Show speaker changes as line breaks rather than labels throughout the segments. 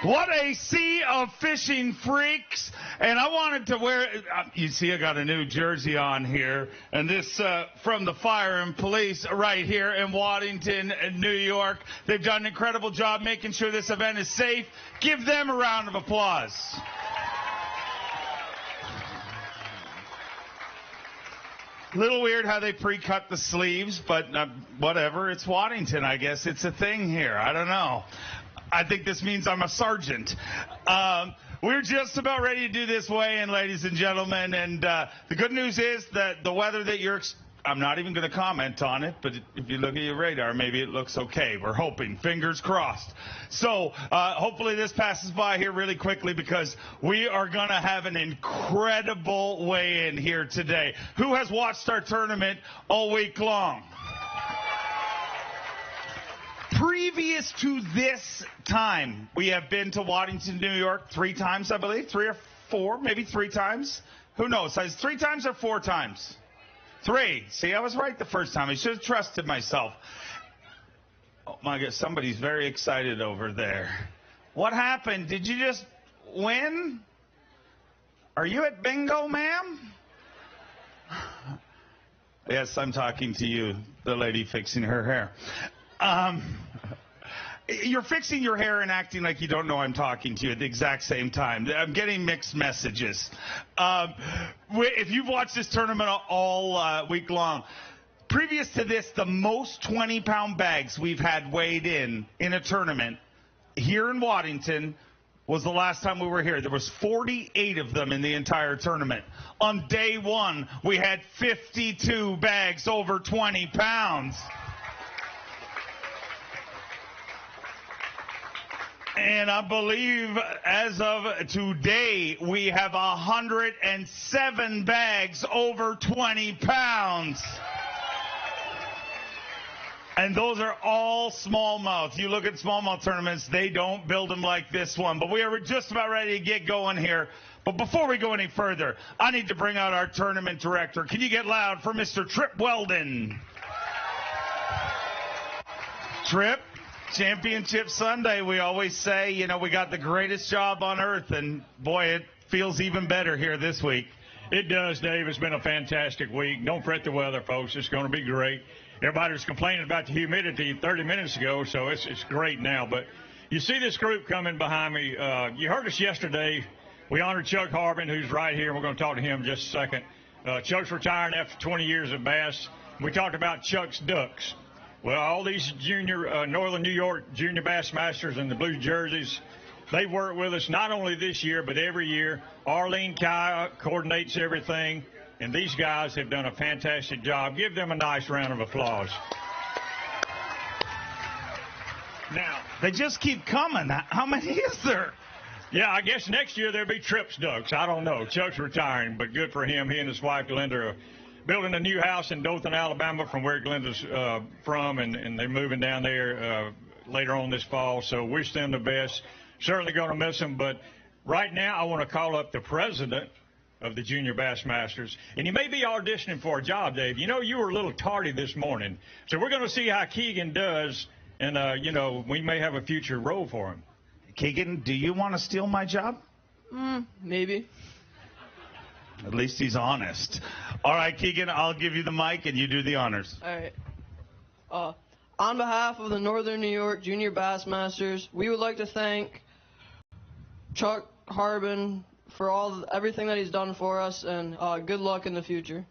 What a sea of fishing freaks. And I wanted to wear, you see I got a new jersey on here. And this from the Fire and Police right here in Waddington, New York. They've done an incredible job making sure this event is safe. Give them a round of applause. Little weird how they pre-cut the sleeves, but whatever. It's Waddington, I guess. It's a thing here. I don't know. I think this means I'm a sergeant. We're just about ready to do this weigh-in, ladies and gentlemen. And the good news is that the weather that I'm not even going to comment on it, but if you look at your radar, maybe it looks okay. We're hoping. Fingers crossed. So hopefully this passes by here really quickly because we are going to have an incredible weigh-in here today. Who has watched our tournament all week long? Previous to this time, we have been to Waddington, New York 3 times, I believe. 3 or 4, maybe 3 times. Who knows? 3 times or 4 times? 3. See, I was right the first time. I should have trusted myself. Oh, my God. Somebody's very excited over there. What happened? Did you just win? Are you at bingo, ma'am? Yes, I'm talking to you, the lady fixing her hair. You're fixing your hair and acting like you don't know I'm talking to you at the exact same time. I'm getting mixed messages. If you've watched this tournament all week long, previous to this, the most 20-pound bags we've had weighed in a tournament here in Waddington was the last time we were here. There was 48 of them in the entire tournament. On day 1, we had 52 bags over 20 pounds. And I believe as of today, we have 107 bags over 20 pounds. And those are all smallmouth. You look at smallmouth tournaments, they don't build them like this one. But we are just about ready to get going here. But before we go any further, I need to bring out our tournament director. Can you get loud for Mr. Trip Weldon? Trip? Championship Sunday, we always say, you know, we got the greatest job on earth, and boy, it feels even better here this week.
It does, Dave. It's been a fantastic week. Don't fret the weather, folks. It's going to be great. Everybody was complaining about the humidity 30 minutes ago, so it's great now. But you see this group coming behind me. You heard us yesterday. We honored Chuck Harbin, who's right here. We're going to talk to him in just a second. Chuck's retiring after 20 years at Bass. We talked about Chuck's Ducks. Well, all these junior Northern New York junior Bassmasters and the blue jerseys, they work with us not only this year, but every year. Arlene Kai coordinates everything, and these guys have done a fantastic job. Give them a nice round of applause.
Now, they just keep coming. How many is there?
Yeah, I guess next year there'll be Trips Ducks. I don't know. Chuck's retiring, but good for him. He and his wife, Glenda, are building a new house in Dothan, Alabama, from where Glenda's from, and they're moving down there later on this fall. So wish them the best. Certainly going to miss them. But right now I want to call up the president of the Junior Bassmasters. And he may be auditioning for a job, Dave. You know, you were a little tardy this morning. So we're going to see how Keegan does, and, you know, we may have a future role for him.
Keegan, do you want to steal my job?
Maybe.
At least he's honest. All right, Keegan, I'll give you the mic and you do the honors.
All right. On behalf of the Northern New York Junior Bassmasters, we would like to thank Chuck Harbin for everything that he's done for us, and good luck in the future.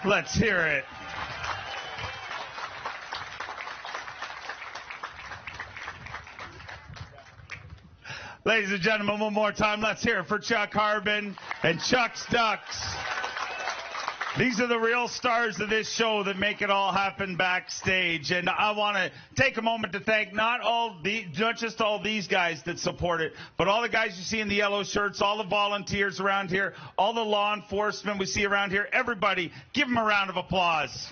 Let's hear it. Ladies and gentlemen, one more time, let's hear it for Chuck Harbin and Chuck's Ducks. These are the real stars of this show that make it all happen backstage. And I want to take a moment to thank not just all these guys that support it, but all the guys you see in the yellow shirts, all the volunteers around here, all the law enforcement we see around here. Everybody, give them a round of applause.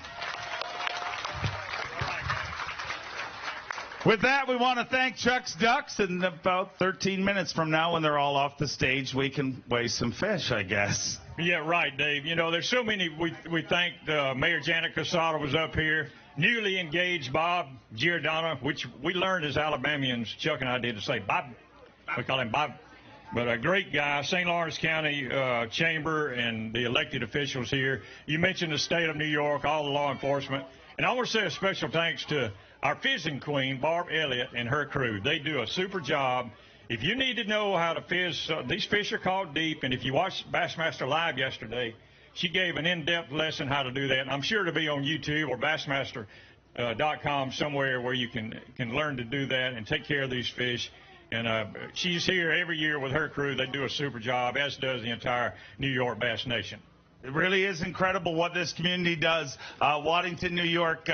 With that, we want to thank Chuck's Ducks. In about 13 minutes from now, when they're all off the stage, we can weigh some fish, I guess.
Yeah, right, Dave. You know, there's so many. We thank Mayor Janet Casado was up here. Newly engaged Bob Giordano, which we learned as Alabamians, Chuck and I did, to say Bob. We call him Bob. But a great guy, St. Lawrence County Chamber and the elected officials here. You mentioned the state of New York, all the law enforcement. And I want to say a special thanks to our fishing queen, Barb Elliott, and her crew. They do a super job. If you need to know how to fish, these fish are caught deep. And if you watched Bassmaster Live yesterday, she gave an in-depth lesson how to do that. And I'm sure to be on YouTube or Bassmaster.com somewhere where you can learn to do that and take care of these fish. And she's here every year with her crew. They do a super job, as does the entire New York Bass Nation.
It really is incredible what this community does. Waddington, New York,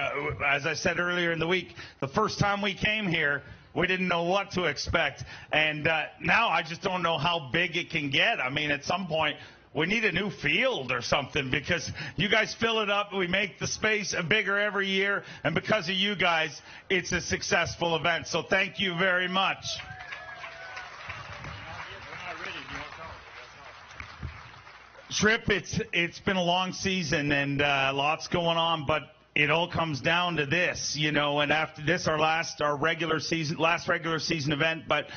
as I said earlier in the week, the first time we came here, we didn't know what to expect. And now I just don't know how big it can get. I mean, at some point, we need a new field or something because you guys fill it up. We make the space bigger every year. And because of you guys, it's a successful event. So thank you very much. Trip, it's been a long season and lots going on, but it all comes down to this, you know. And after this, our last regular season event. But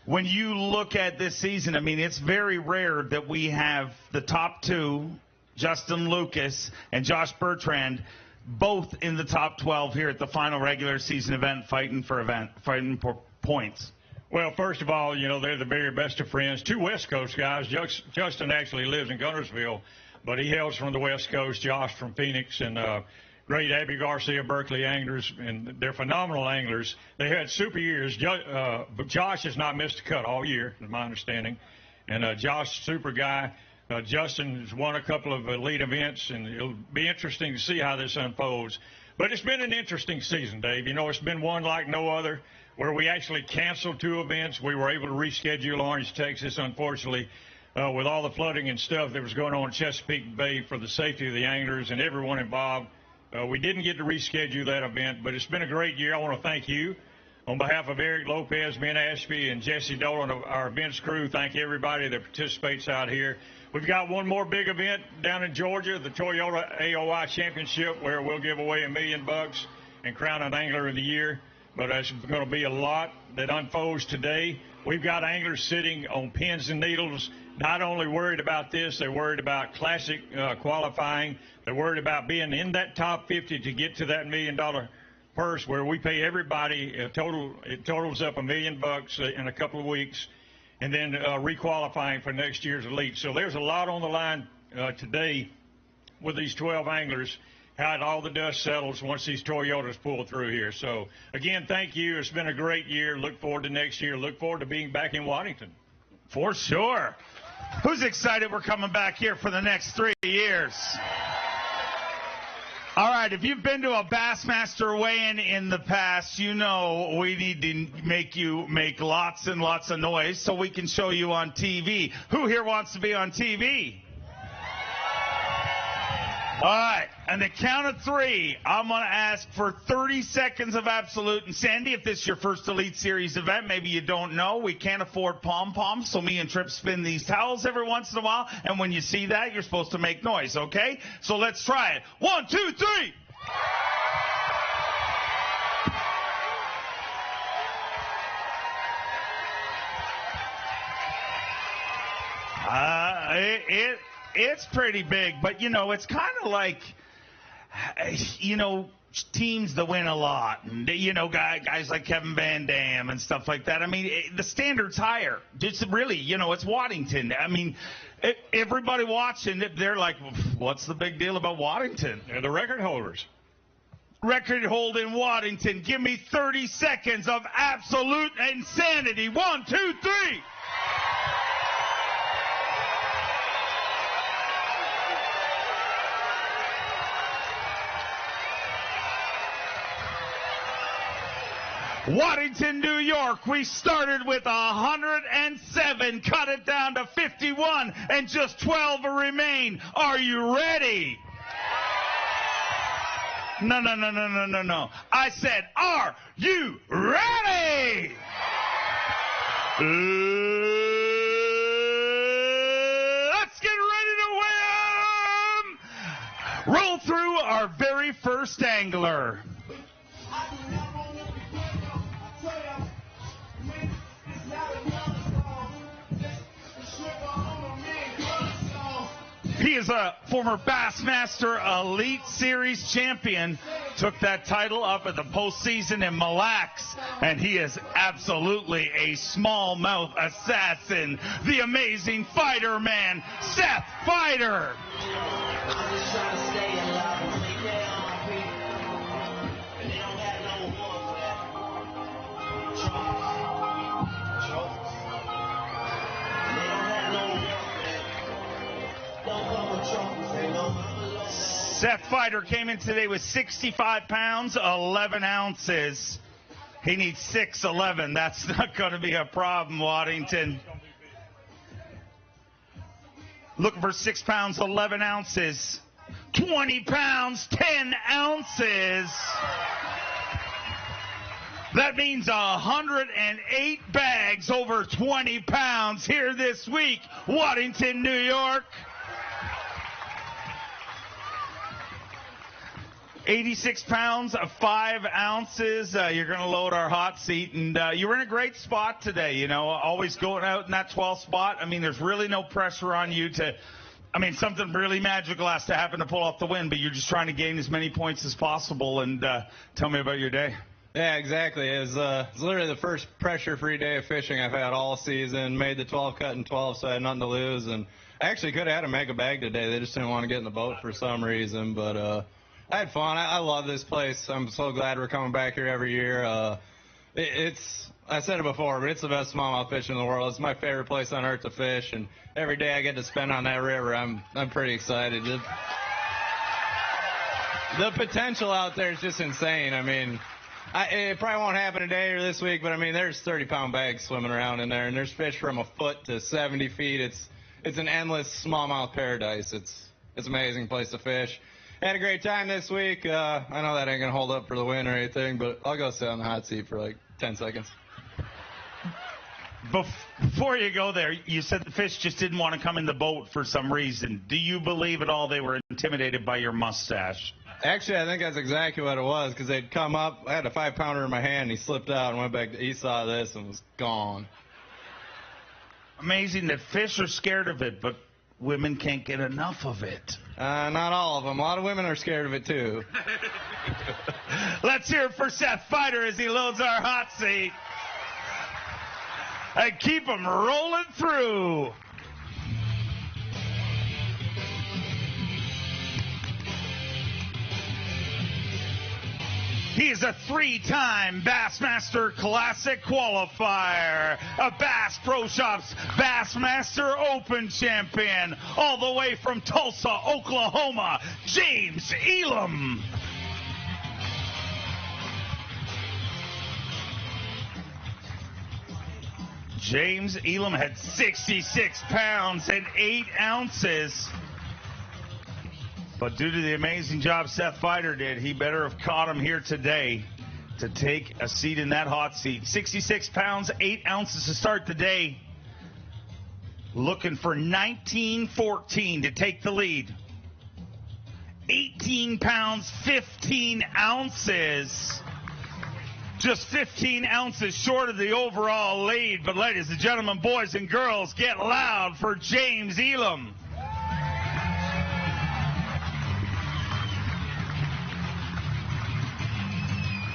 when you look at this season, I mean, it's very rare that we have the top two, Justin Lucas and Josh Bertrand, both in the top 12 here at the final regular season event, fighting for points.
Well, first of all, you know, they're the very best of friends. Two West Coast guys. Justin actually lives in Guntersville, but he hails from the West Coast. Josh from Phoenix, and great Abby Garcia, Berkeley anglers, and they're phenomenal anglers. They had super years. But Josh has not missed a cut all year, is my understanding. And Josh, super guy. Justin has won a couple of elite events, and it'll be interesting to see how this unfolds. But it's been an interesting season, Dave. You know, it's been one like no other, where we actually canceled two events. We were able to reschedule Orange, Texas, unfortunately, with all the flooding and stuff that was going on in Chesapeake Bay for the safety of the anglers and everyone involved. We didn't get to reschedule that event, but it's been a great year. I want to thank you. On behalf of Eric Lopez, Ben Ashby, and Jesse Dolan, our events crew, thank everybody that participates out here. We've got one more big event down in Georgia, the Toyota AOI Championship, where we'll give away $1 million and crown an Angler of the Year. But there's going to be a lot that unfolds today. We've got anglers sitting on pins and needles, not only worried about this, they're worried about classic qualifying. They're worried about being in that top 50 to get to that $1 million purse, where we pay everybody it totals up $1 million in a couple of weeks, and then requalifying for next year's elite. So there's a lot on the line today with these 12 anglers. How all the dust settles once these Toyotas pull through here. So, again, thank you. It's been a great year. Look forward to next year. Look forward to being back in Waddington.
For sure. Who's excited we're coming back here for the next 3 years? All right, if you've been to a Bassmaster weigh-in in the past, you know we need to make you make lots and lots of noise so we can show you on TV. Who here wants to be on TV? All right, and the count of three, I'm going to ask for 30 seconds of absolute insanity. If this is your first Elite Series event, maybe you don't know, we can't afford pom-poms, so me and Trip spin these towels every once in a while, and when you see that, you're supposed to make noise, okay? So let's try it. 1, 2, 3. It's pretty big, but, you know, it's kind of like, you know, teams that win a lot. And, you know, guys like Kevin Van Dam and stuff like that. I mean, the standard's higher. It's really, you know, it's Waddington. I mean, everybody watching it, they're like, what's the big deal about Waddington?
They're the record holders.
Record holding Waddington. Give me 30 seconds of absolute insanity. 1, 2, 3. Waddington, New York, we started with 107, cut it down to 51, and just 12 remain. Are you ready? No. I said, are you ready? Let's get ready to win! Roll through our very first angler. He is a former Bassmaster Elite Series champion. Took that title up at the postseason in Mille Lacs, and he is absolutely a smallmouth assassin. The amazing fighter man, Seth Fighter. Seth Fighter came in today with 65 pounds, 11 ounces. He needs 6'11". That's not going to be a problem, Waddington. Looking for 6 pounds, 11 ounces. 20 pounds, 10 ounces. That means 108 bags over 20 pounds here this week, Waddington, New York. 86 pounds, 5 ounces. You're going to load our hot seat. And you were in a great spot today, you know, always going out in that 12th spot. I mean, there's really no pressure on you to, I mean, something really magical has to happen to pull off the win, but you're just trying to gain as many points as possible. And tell me about your day.
Yeah, exactly. It was literally the first pressure-free day of fishing I've had all season. Made the 12 cut in 12, so I had nothing to lose. And I actually could have had a mega bag today. They just didn't want to get in the boat for some reason, but I had fun. I love this place. I'm so glad we're coming back here every year. I said it before, but it's the best smallmouth fishing in the world. It's my favorite place on earth to fish, and every day I get to spend on that river, I'm pretty excited. The potential out there is just insane. I mean, it probably won't happen today or this week, but I mean, there's 30-pound bags swimming around in there, and there's fish from a foot to 70 feet. It's an endless smallmouth paradise. It's an amazing place to fish. Had a great time this week. I know that ain't going to hold up for the win or anything, but I'll go sit on the hot seat for like 10 seconds.
Before you go there, you said the fish just didn't want to come in the boat for some reason. Do you believe at all they were intimidated by your mustache?
Actually, I think that's exactly what it was, because they'd come up. I had a 5-pounder in my hand, and he slipped out and went back. He saw this and was gone.
Amazing that fish are scared of it, but women can't get enough of it.
Not all of them. A lot of women are scared of it, too.
Let's hear it for Seth Fighter as he loads our hot seat. And keep them rolling through. He is a 3-time Bassmaster Classic qualifier, a Bass Pro Shops Bassmaster Open champion, all the way from Tulsa, Oklahoma, James Elam. James Elam had 66 pounds and 8 ounces. But due to the amazing job Seth Fighter did, he better have caught him here today to take a seat in that hot seat. 66 pounds, 8 ounces to start the day. Looking for 19-14 to take the lead. 18 pounds, 15 ounces. Just 15 ounces short of the overall lead. But ladies and gentlemen, boys and girls, get loud for James Elam.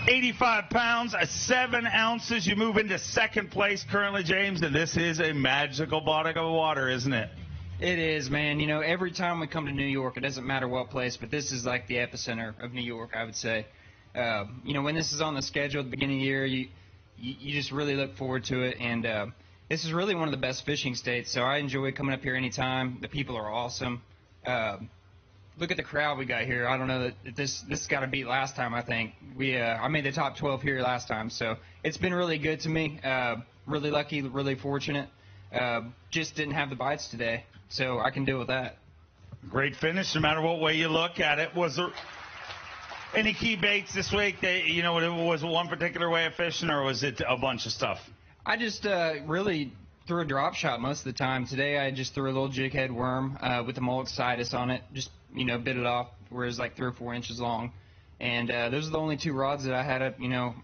85 pounds, 7 ounces. You move into second place currently, James, and this is a magical body of water, isn't it?
It is, man. You know, every time we come to New York, it doesn't matter what place, but this is like the epicenter of New York, I would say. You know, when this is on the schedule at the beginning of the year, you just really look forward to it, and this is really one of the best fishing states, so I enjoy coming up here anytime. The people are awesome. Look at the crowd we got here. I don't know that this got to beat last time. I think I made the top 12 here last time, so it's been really good to me. Really lucky, really fortunate. Just didn't have the bites today, so I can deal with that.
Great finish, no matter what way you look at it. Any key baits this week? Was it one particular way of fishing, or was it a bunch of stuff?
I just really threw a drop shot most of the time. Today I just threw a little jig head worm with a mollixitis on it. Just, bit it off where it was like 3 or 4 inches long. And those are the only 2 rods that I had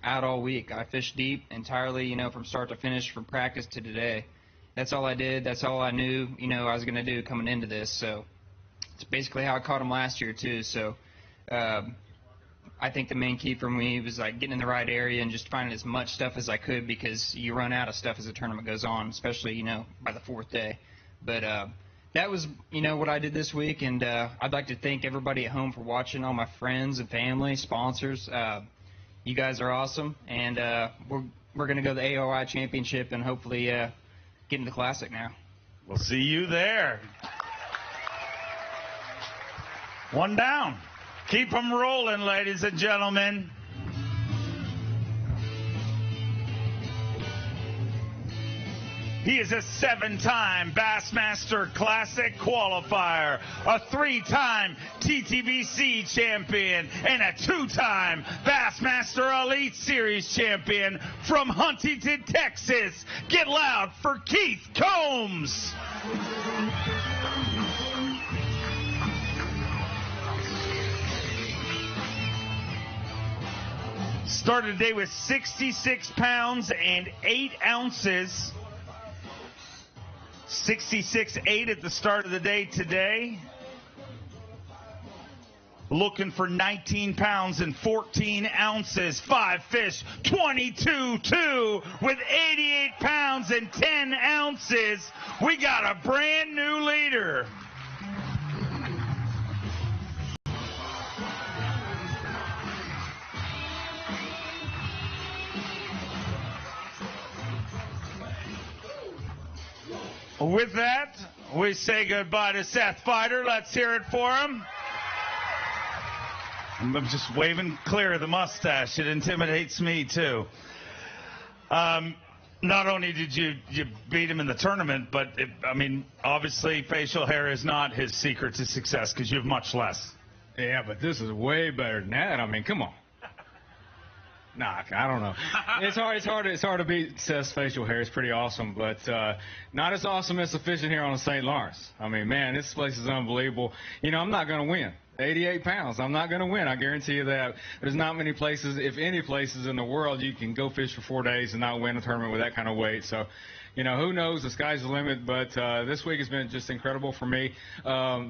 out all week. I fished deep entirely, from start to finish, from practice to today. That's all I did. That's all I knew, I was going to do coming into this. So it's basically how I caught them last year too. So I think the main key for me was like getting in the right area and just finding as much stuff as I could, because you run out of stuff as the tournament goes on, especially, by the 4th day. But that was, what I did this week, and I'd like to thank everybody at home for watching, all my friends and family, sponsors. You guys are awesome, and we're going to go to the AOI Championship and hopefully get in the Classic now.
We'll see you there. One down. Keep them rolling, ladies and gentlemen. He is a 7-time Bassmaster Classic qualifier, a 3-time TTBC champion, and a 2-time Bassmaster Elite Series champion from Huntington, Texas. Get loud for Keith Combs. Started the day with 66 pounds and 8 ounces. 66.8 at the start of the day today. Looking for 19 pounds and 14 ounces. 5 fish, 22.2 with 88 pounds and 10 ounces. We got a brand new leader. With that, we say goodbye to Seth Fighter. Let's hear it for him. I'm just waving clear of the mustache. It intimidates me, too. Not only did you beat him in the tournament, but, obviously facial hair is not his secret to success, because you have much less.
Yeah, but this is way better than that. Come on. Nah, I don't know. It's hard to beat Seth's facial hair. It's pretty awesome, but not as awesome as the fishing here on the St. Lawrence. Man, this place is unbelievable. I'm not going to win. 88 pounds. I'm not going to win. I guarantee you that. There's not many places, if any places in the world, you can go fish for 4 days and not win a tournament with that kind of weight. So, who knows? The sky's the limit. But this week has been just incredible for me.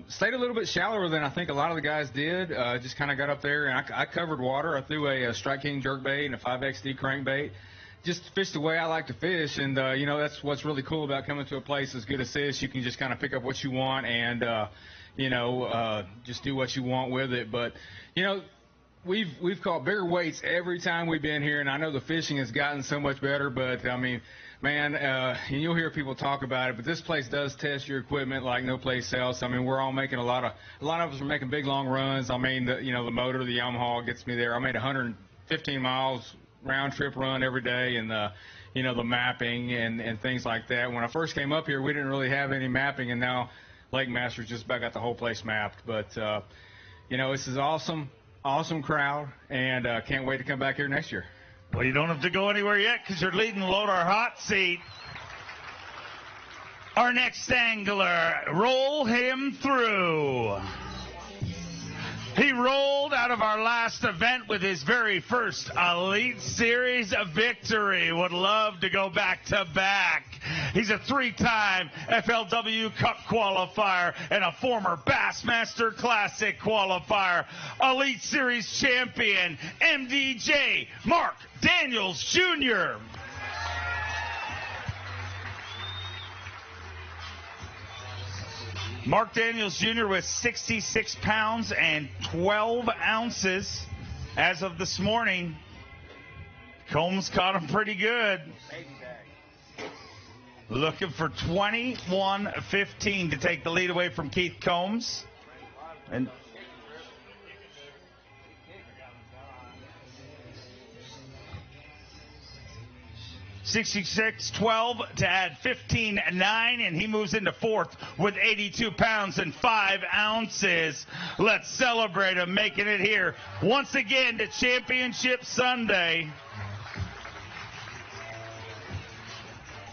Stayed a little bit shallower than I think a lot of the guys did. Just kind of got up there, and I covered water. I threw a Strike King jerkbait and a 5XD crankbait. Just fished the way I like to fish, and, that's what's really cool about coming to a place as good as this. You can just kind of pick up what you want and, just do what you want with it. But, we've caught bigger weights every time we've been here, and I know the fishing has gotten so much better, but, man, you'll hear people talk about it, but this place does test your equipment like no place else. We're all making a lot of us are making big long runs. The motor, the Yamaha gets me there. I made 115 miles round trip run every day, and the mapping and things like that. When I first came up here, we didn't really have any mapping, and now Lake Master's just about got the whole place mapped. But this is awesome crowd, and can't wait to come back here next year.
Well, you don't have to go anywhere yet, because you're leading the load our hot seat. Our next angler, roll him through. He rolled out of our last event with his very first Elite Series victory. Would love to go back to back. He's a 3-time FLW Cup qualifier and a former Bassmaster Classic qualifier. Elite Series champion, MDJ Mark Daniels Jr. Mark Daniels Jr. with 66 pounds and 12 ounces as of this morning. Combs caught him pretty good. Looking for 21-15 to take the lead away from Keith Combs. And 66-12 to add 15-9, and he moves into fourth with 82 pounds and 5 ounces. Let's celebrate him making it here once again to Championship Sunday.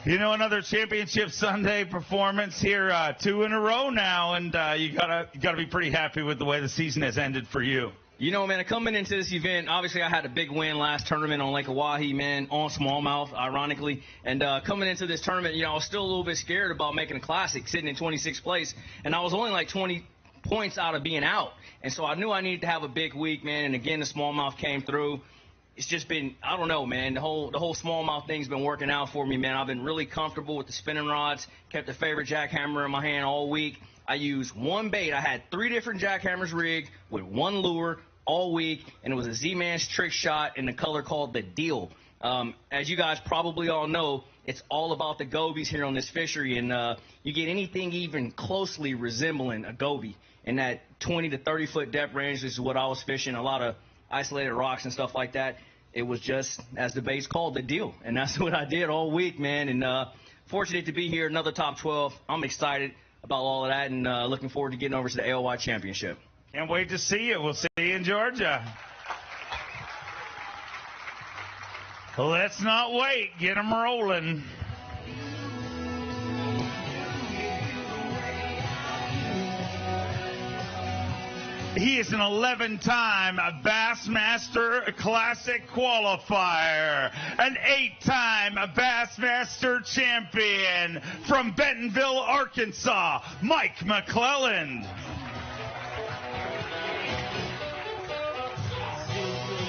You know, another Championship Sunday performance here, 2 in a row now, and you gotta be pretty happy with the way the season has ended for you.
You know, man, coming into this event, obviously I had a big win last tournament on Lake Oahe, man, on smallmouth, ironically. And coming into this tournament, you know, I was still a little bit scared about making a classic, sitting in 26th place. And I was only like 20 points out of being out. And so I knew I needed to have a big week, man. And again, the smallmouth came through. It's just been, I don't know, man, the whole smallmouth thing's been working out for me, man. I've been really comfortable with the spinning rods, kept the favorite jackhammer in my hand all week. I used one bait. I had 3 different jackhammers rigged with 1 lure all week, and it was a Z-Man's trick shot in the color called the Deal. As you guys probably all know, it's all about the gobies here on this fishery, and you get anything even closely resembling a goby in that 20 to 30 foot depth range. This is what I was fishing, a lot of isolated rocks and stuff like that. It was just, as the bait's called, the Deal, and that's what I did all week, man. And fortunate to be here, another top 12. I'm excited about all of that, and looking forward to getting over to the AOY Championship.
Can't wait to see you. We'll see you in Georgia. Let's not wait. Get them rolling. He is an 11-time Bassmaster Classic qualifier, an 8-time Bassmaster champion from Bentonville, Arkansas, Mike McClelland.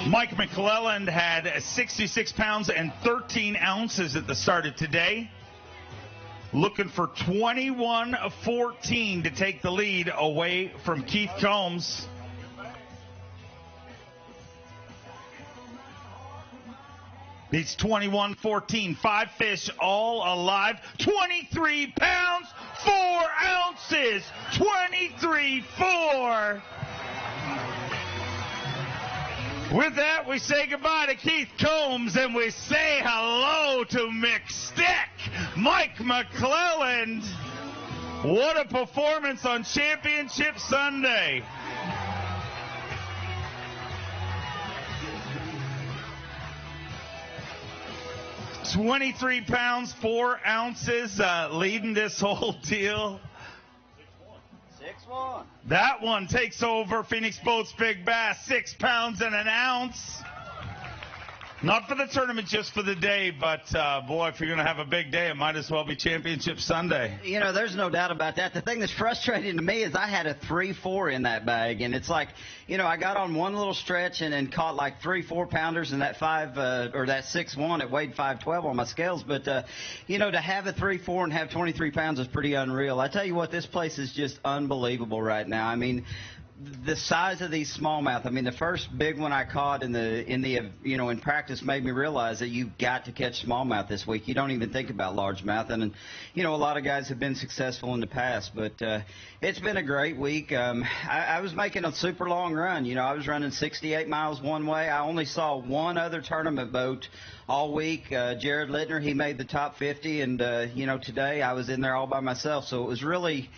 Mike McClelland had 66 pounds and 13 ounces at the start of today. Looking for 21-14 to take the lead away from Keith Combs. He's 21-14. 5 fish all alive. 23 pounds, 4 ounces. 23-4. With that, we say goodbye to Keith Combs, and we say hello to McStick, Mike McClelland. What a performance on Championship Sunday. $23 pounds, 4 ounces, leading this whole deal.
6-1.
That one takes over Phoenix Boats Big Bass, 6 pounds and an ounce. Not for the tournament, just for the day. But, boy, if you're going to have a big day, it might as well be Championship Sunday.
You know, there's no doubt about that. The thing that's frustrating to me is I had a 3-4 in that bag. And it's like, you know, I got on one little stretch and then caught like 3 4-pounders, and that 6-1, it weighed 512 on my scales. But, you know, to have a 3-4 and have 23 pounds is pretty unreal. I tell you what, this place is just unbelievable right now. I mean, the size of these smallmouth. I mean, the first big one I caught in practice made me realize that you've got to catch smallmouth this week. You don't even think about largemouth, and you know, a lot of guys have been successful in the past, but it's been a great week. I was making a super long run. You know, I was running 68 miles one way. I only saw one other tournament boat all week. Jared Littner, he made the top 50, and you know, today I was in there all by myself, so it was really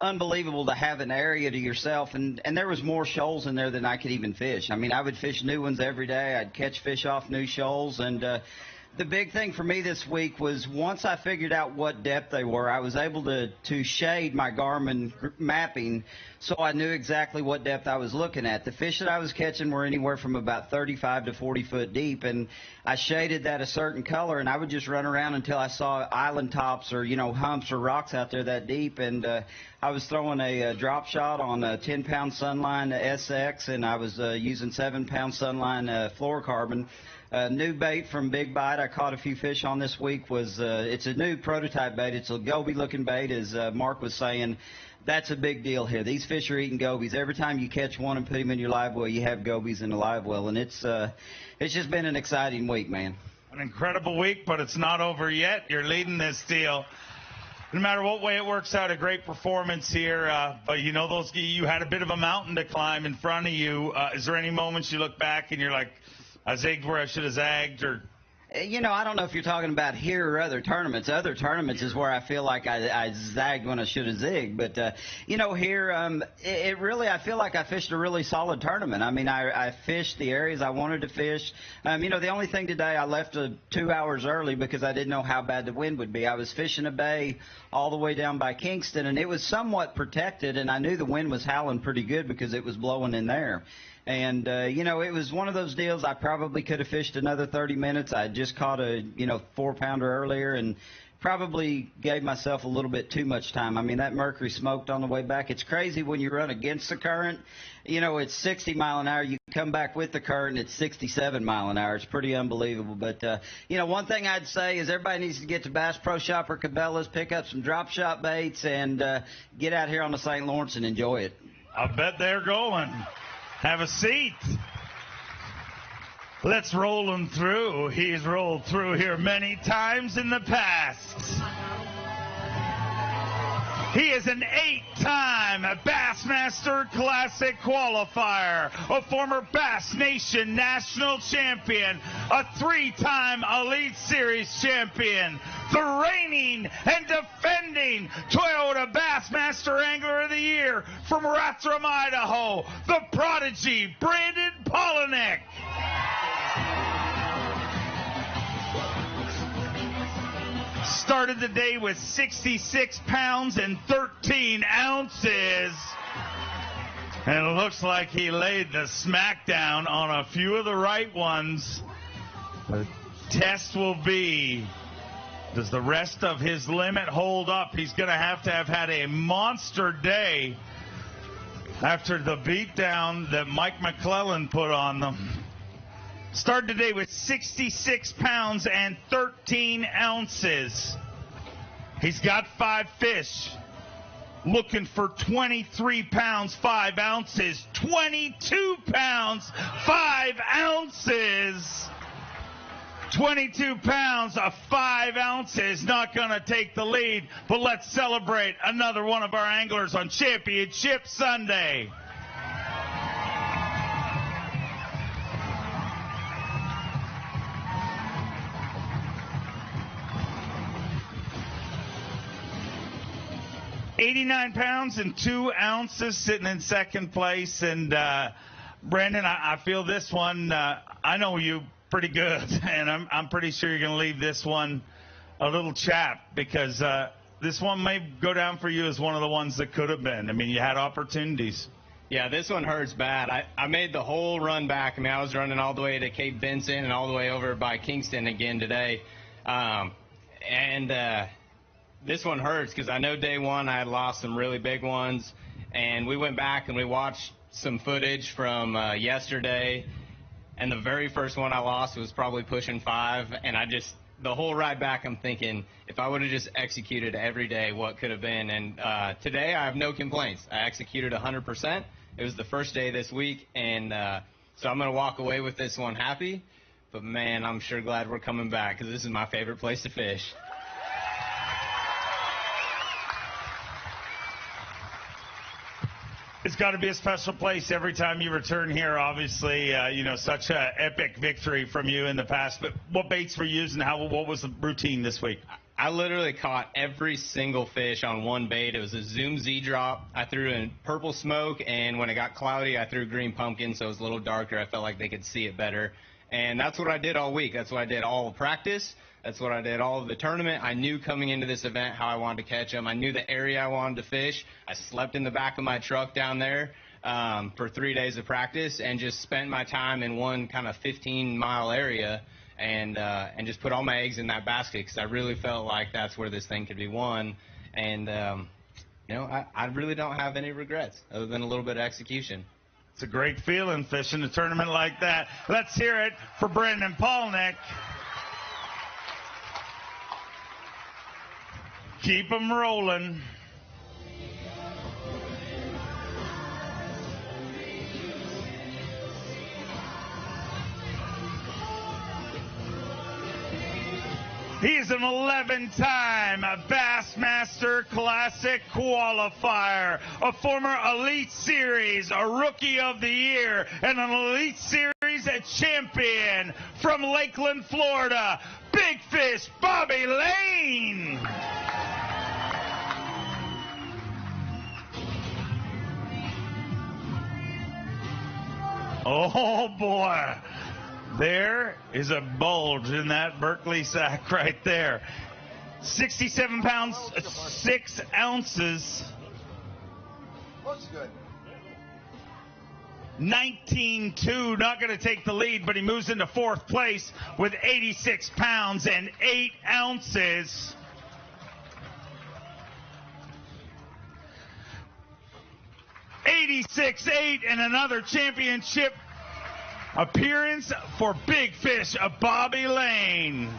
unbelievable to have an area to yourself, and there was more shoals in there than I could even fish. I mean, I would fish new ones every day. I'd catch fish off new shoals, and the big thing for me this week was once I figured out what depth they were, I was able to shade my Garmin mapping so I knew exactly what depth I was looking at. The fish that I was catching were anywhere from about 35 to 40 foot deep, and I shaded that a certain color, and I would just run around until I saw island tops or, you know, humps or rocks out there that deep, and I was throwing a drop shot on a 10-pound Sunline SX, and I was using 7-pound Sunline fluorocarbon. New bait from Big Bite I caught a few fish on this week was it's a new prototype bait. It's a goby-looking bait, as Mark was saying. That's a big deal here. These fish are eating gobies. Every time you catch one and put him in your live well, you have gobies in the live well, and it's just been an exciting week, man.
An incredible week, but it's not over yet. You're leading this deal. No matter what way it works out, a great performance here. But you know, you had a bit of a mountain to climb in front of you. Is there any moments you look back and you're like, I zigged where I should have zagged, or
I don't know if you're talking about here or other tournaments. Other tournaments is where I feel like I zagged when I should have zigged. But, here, it really, I feel like I fished a really solid tournament. I mean, I fished the areas I wanted to fish. The only thing today, I left 2 hours early because I didn't know how bad the wind would be. I was fishing a bay all the way down by Kingston, and it was somewhat protected, and I knew the wind was howling pretty good because it was blowing in there. And, it was one of those deals. I probably could have fished another 30 minutes. I just caught a, 4-pounder earlier and probably gave myself a little bit too much time. I mean, that mercury smoked on the way back. It's crazy when you run against the current. It's 60 mile an hour. You come back with the current, it's 67 mile an hour. It's pretty unbelievable. But, one thing I'd say is everybody needs to get to Bass Pro Shop or Cabela's, pick up some drop shot baits, and get out here on the St. Lawrence and enjoy it.
I bet they're going. Have a seat. Let's roll him through. He's rolled through here many times in the past. He is an 8-time Bassmaster Classic qualifier, a former Bass Nation national champion, a 3-time Elite Series champion, the reigning and defending Toyota Bassmaster Angler of the Year from Rathdrum, Idaho, the prodigy Brandon Polinick. Started the day with 66 pounds and 13 ounces. And it looks like he laid the smackdown on a few of the right ones. The test will be, does the rest of his limit hold up? He's going to have had a monster day after the beatdown that Mike McClellan put on them. Started today with 66 pounds and 13 ounces. He's got 5 fish. Looking for 23 pounds, 5 ounces. 22 pounds, 5 ounces. 22 pounds of 5 ounces. Not going to take the lead, but let's celebrate another one of our anglers on Championship Sunday. $89 pounds and 2 ounces, sitting in second place. And Brandon, I feel this one. I know you pretty good, and I'm pretty sure you're going to leave this one a little chapped because this one may go down for you as one of the ones that could have been. I mean, you had opportunities.
Yeah, this one hurts bad. I made the whole run back. I mean, I was running all the way to Cape Vincent and all the way over by Kingston again today. This one hurts because I know day one I had lost some really big ones, and we went back and we watched some footage from yesterday, and the very first one I lost was probably pushing 5, and the whole ride back I'm thinking, if I would have just executed every day, what could have been? And today I have no complaints. I executed 100%. It was the first day this week, and so I'm going to walk away with this one happy, but man, I'm sure glad we're coming back because this is my favorite place to fish.
It's got to be a special place every time you return here. Obviously, such an epic victory from you in the past. But what baits were you using? What was the routine this week?
I literally caught every single fish on one bait. It was a Zoom Z drop. I threw in purple smoke, and when it got cloudy, I threw green pumpkin, so it was a little darker. I felt like they could see it better. And that's what I did all week. That's what I did all of practice. That's what I did all of the tournament. I knew coming into this event how I wanted to catch them. I knew the area I wanted to fish. I slept in the back of my truck down there for 3 days of practice and just spent my time in one kind of 15-mile area and just put all my eggs in that basket because I really felt like that's where this thing could be won. And, I really don't have any regrets other than a little bit of execution.
It's a great feeling fishing a tournament like that. Let's hear it for Brandon Polinick. Keep them rolling. He's an 11-time Bassmaster Classic qualifier, a former Elite Series, a Rookie of the Year, and an Elite Series Series champion from Lakeland, Florida, Big Fish Bobby Lane. Oh, boy. There is a bulge in that Berkeley sack right there. 67 pounds, 6 ounces.
Looks good.
19-2, not going to take the lead, but he moves into 4th place with 86 pounds and 8 ounces. $86.8 and another championship appearance for Big Fish Bobby Lane.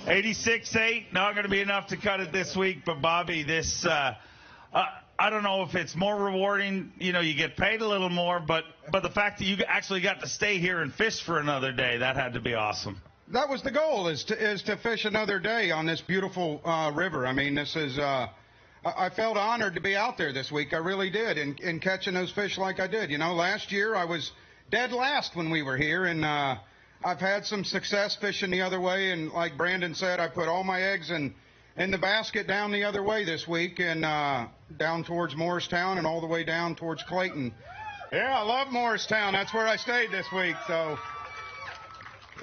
86.8, not going to be enough to cut it this week, but Bobby, this, I don't know if it's more rewarding, you know, you get paid a little more, but the fact that you actually got to stay here and fish for another day, that had to be awesome.
That was the goal, is to fish another day on this beautiful river. I mean, this is, I felt honored to be out there this week. I really did, in catching those fish like I did. You know, last year I was dead last when we were here, and I've had some success fishing the other way, and like Brandon said, I put all my eggs in the basket down the other way this week, and down towards Morristown and all the way down towards Clayton. Yeah, I love Morristown. That's where I stayed this week, so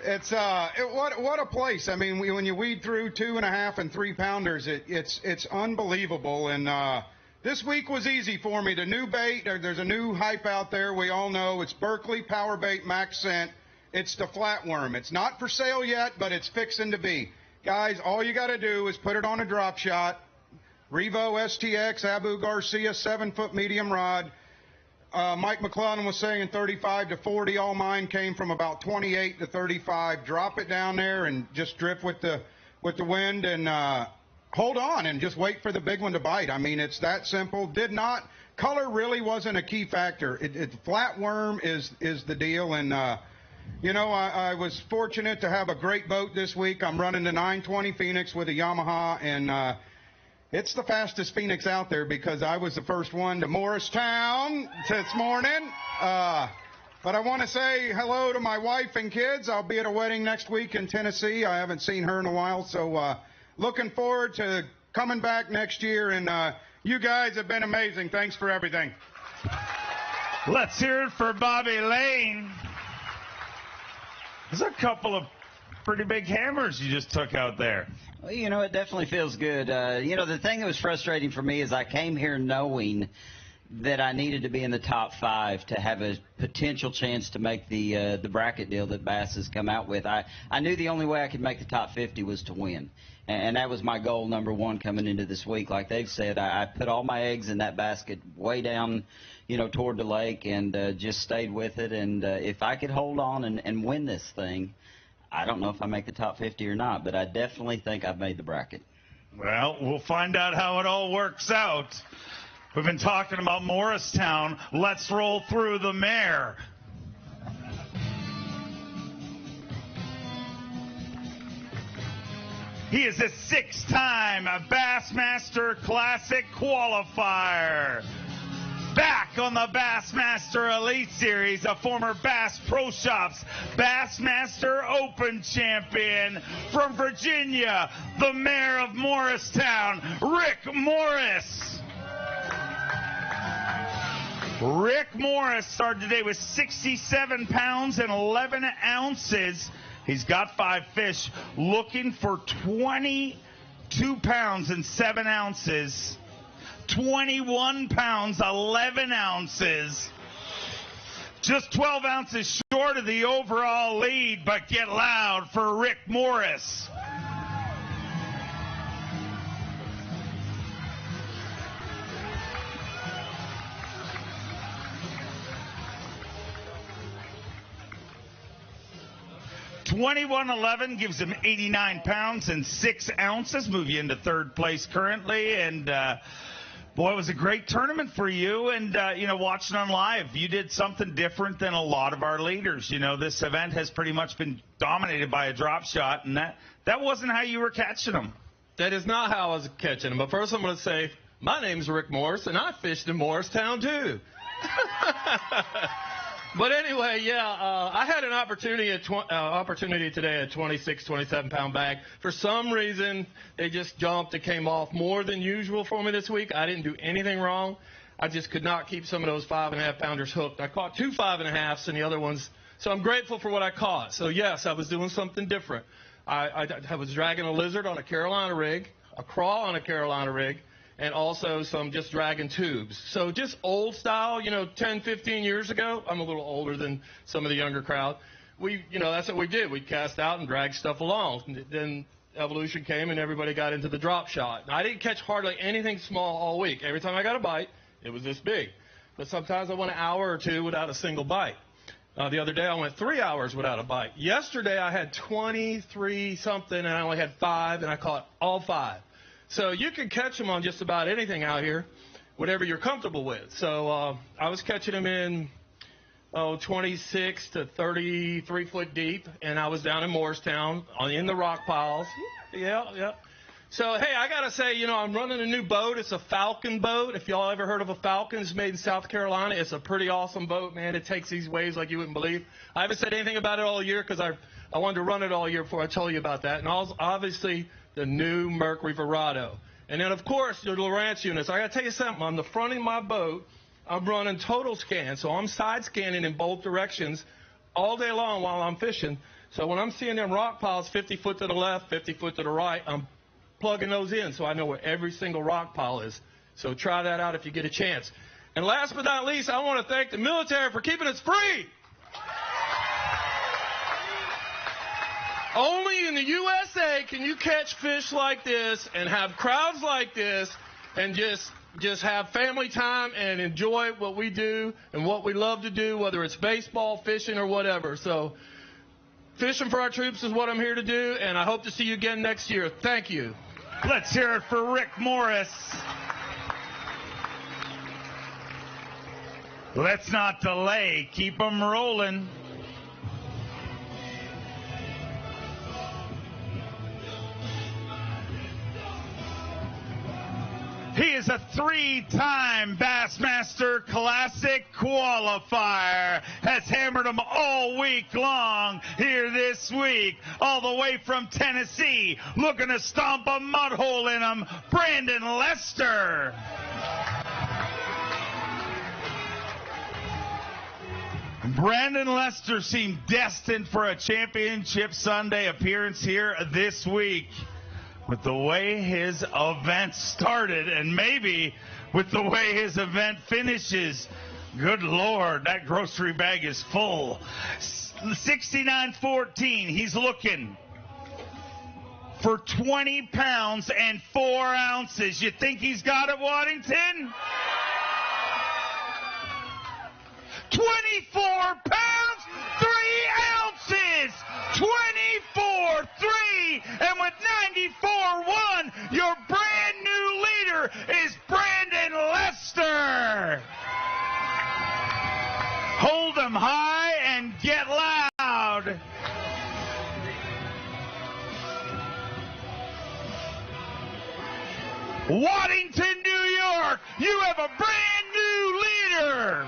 it's what a place. I mean, when you weed through 2.5 and 3 pounders, it's unbelievable. And this week was easy for me. The new bait, there's a new hype out there. We all know it's Berkeley Power Bait Max Scent. It's the flatworm. It's not for sale yet, but it's fixing to be. Guys, all you got to do is put it on a drop shot. Revo STX Abu Garcia 7-foot medium rod. Mike McClellan was saying 35 to 40. All mine came from about 28 to 35. Drop it down there and just drift with the wind, and hold on and just wait for the big one to bite. I mean, it's that simple. Color really wasn't a key factor. Flatworm is the deal, and you know, I was fortunate to have a great boat this week. I'm running the 920 Phoenix with a Yamaha, and it's the fastest Phoenix out there because I was the first one to Morristown this morning. But I want to say hello to my wife and kids. I'll be at a wedding next week in Tennessee. I haven't seen her in a while, so looking forward to coming back next year. And you guys have been amazing. Thanks for everything.
Let's hear it for Bobby Lane. There's a couple of pretty big hammers you just took out there.
Well, you know, it definitely feels good. You know, the thing that was frustrating for me is I came here knowing that I needed to be in the top 5 to have a potential chance to make the bracket deal that Bass has come out with. I knew the only way I could make the top 50 was to win. And that was my goal number 1 coming into this week. Like they've said, I put all my eggs in that basket way down, you know, toward the lake, and just stayed with it. And if I could hold on and win this thing, I don't know if I make the top 50 or not, but I definitely think I've made the bracket.
Well, we'll find out how it all works out. We've been talking about Morristown. Let's roll through the mare. He is a 6-time Bassmaster Classic qualifier. Back on the Bassmaster Elite Series, a former Bass Pro Shops Bassmaster Open champion from Virginia, the mayor of Morristown, Rick Morris. Rick Morris started today with 67 pounds and 11 ounces. He's got 5 fish, looking for 22 pounds and 7 ounces. 21 pounds, 11 ounces. Just 12 ounces short of the overall lead, but get loud for Rick Morris. $21.11 gives him 89 pounds and 6 ounces. Move you into 3rd place currently, and boy, it was a great tournament for you. And you know, watching on live, you did something different than a lot of our leaders. You know, this event has pretty much been dominated by a drop shot, and that wasn't how you were catching them.
That is not how I was catching them. But first, I'm going to say my name's Rick Morris, and I fished in Morristown too. But anyway, I had an opportunity today at 26, 27-pound bag. For some reason, they just jumped. It came off more than usual for me this week. I didn't do anything wrong. I just could not keep some of those 5.5-pounders hooked. I caught 2 5.5s and the other ones. So I'm grateful for what I caught. So, yes, I was doing something different. I was dragging a lizard on a Carolina rig, a craw on a Carolina rig, and also some just dragging tubes. So just old style, 10, 15 years ago. I'm a little older than some of the younger crowd. That's what we did. We'd cast out and drag stuff along. Then evolution came and everybody got into the drop shot. Now, I didn't catch hardly anything small all week. Every time I got a bite, it was this big. But sometimes I went an hour or two without a single bite. The other day I went 3 hours without a bite. Yesterday I had 23-something and I only had 5, and I caught all 5. So you can catch them on just about anything out here, whatever you're comfortable with. So I was catching them in 26 to 33 foot deep, and I was down in Morristown in the rock piles. Yeah. So, hey, I got to say, I'm running a new boat. It's a Falcon boat. If y'all ever heard of a Falcon, it's made in South Carolina. It's a pretty awesome boat, man. It takes these waves like you wouldn't believe. I haven't said anything about it all year because I wanted to run it all year before I told you about that. And obviously the new Mercury Verado. And then, of course, your Lowrance units. I got to tell you something. On the front of my boat, I'm running total scan. So I'm side scanning in both directions all day long while I'm fishing. So when I'm seeing them rock piles 50 foot to the left, 50 foot to the right, I'm plugging those in so I know where every single rock pile is. So try that out if you get a chance. And last but not least, I want to thank the military for keeping us free. Only in the USA can you catch fish like this and have crowds like this and just have family time and enjoy what we do and what we love to do, whether it's baseball, fishing, or whatever. So fishing for our troops is what I'm here to do, and I hope to see you again next year. Thank you.
Let's hear it for Rick Morris. Let's not delay. Keep them rolling. He is a 3-time Bassmaster Classic qualifier. Has hammered them all week long here this week. All the way from Tennessee, looking to stomp a mud hole in them, Brandon Lester. Brandon Lester seemed destined for a championship Sunday appearance here this week. With the way his event started, and maybe with the way his event finishes. Good Lord, that grocery bag is full. 69.14, he's looking for 20 pounds and 4 ounces. You think he's got it, Waddington? 24 pounds, 3 ounces! 24-3, and with 94-1, your brand new leader is Brandon Lester. Hold them high and get loud. Waddington, New York, you have a brand new leader.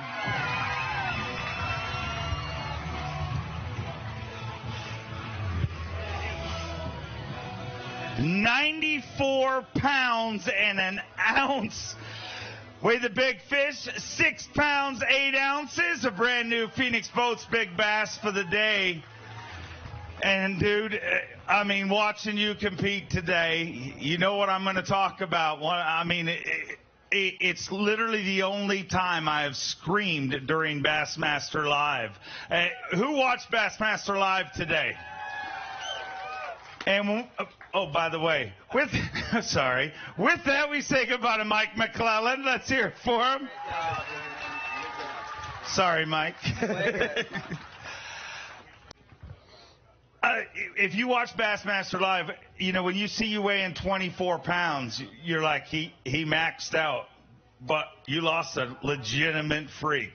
94 pounds and an ounce. Weigh the big fish, 6 pounds, 8 ounces. A brand new Phoenix Boats Big Bass for the day. And, dude, I mean, watching you compete today, you know what I'm going to talk about. It's literally the only time I have screamed during Bassmaster Live. Who watched Bassmaster Live today? And, oh, by the way, with that, we say goodbye to Mike McClellan. Let's hear it for him. Sorry, Mike. If you watch Bassmaster Live, you know, when you see you weighing 24 pounds, you're like, he maxed out. But you lost a legitimate freak.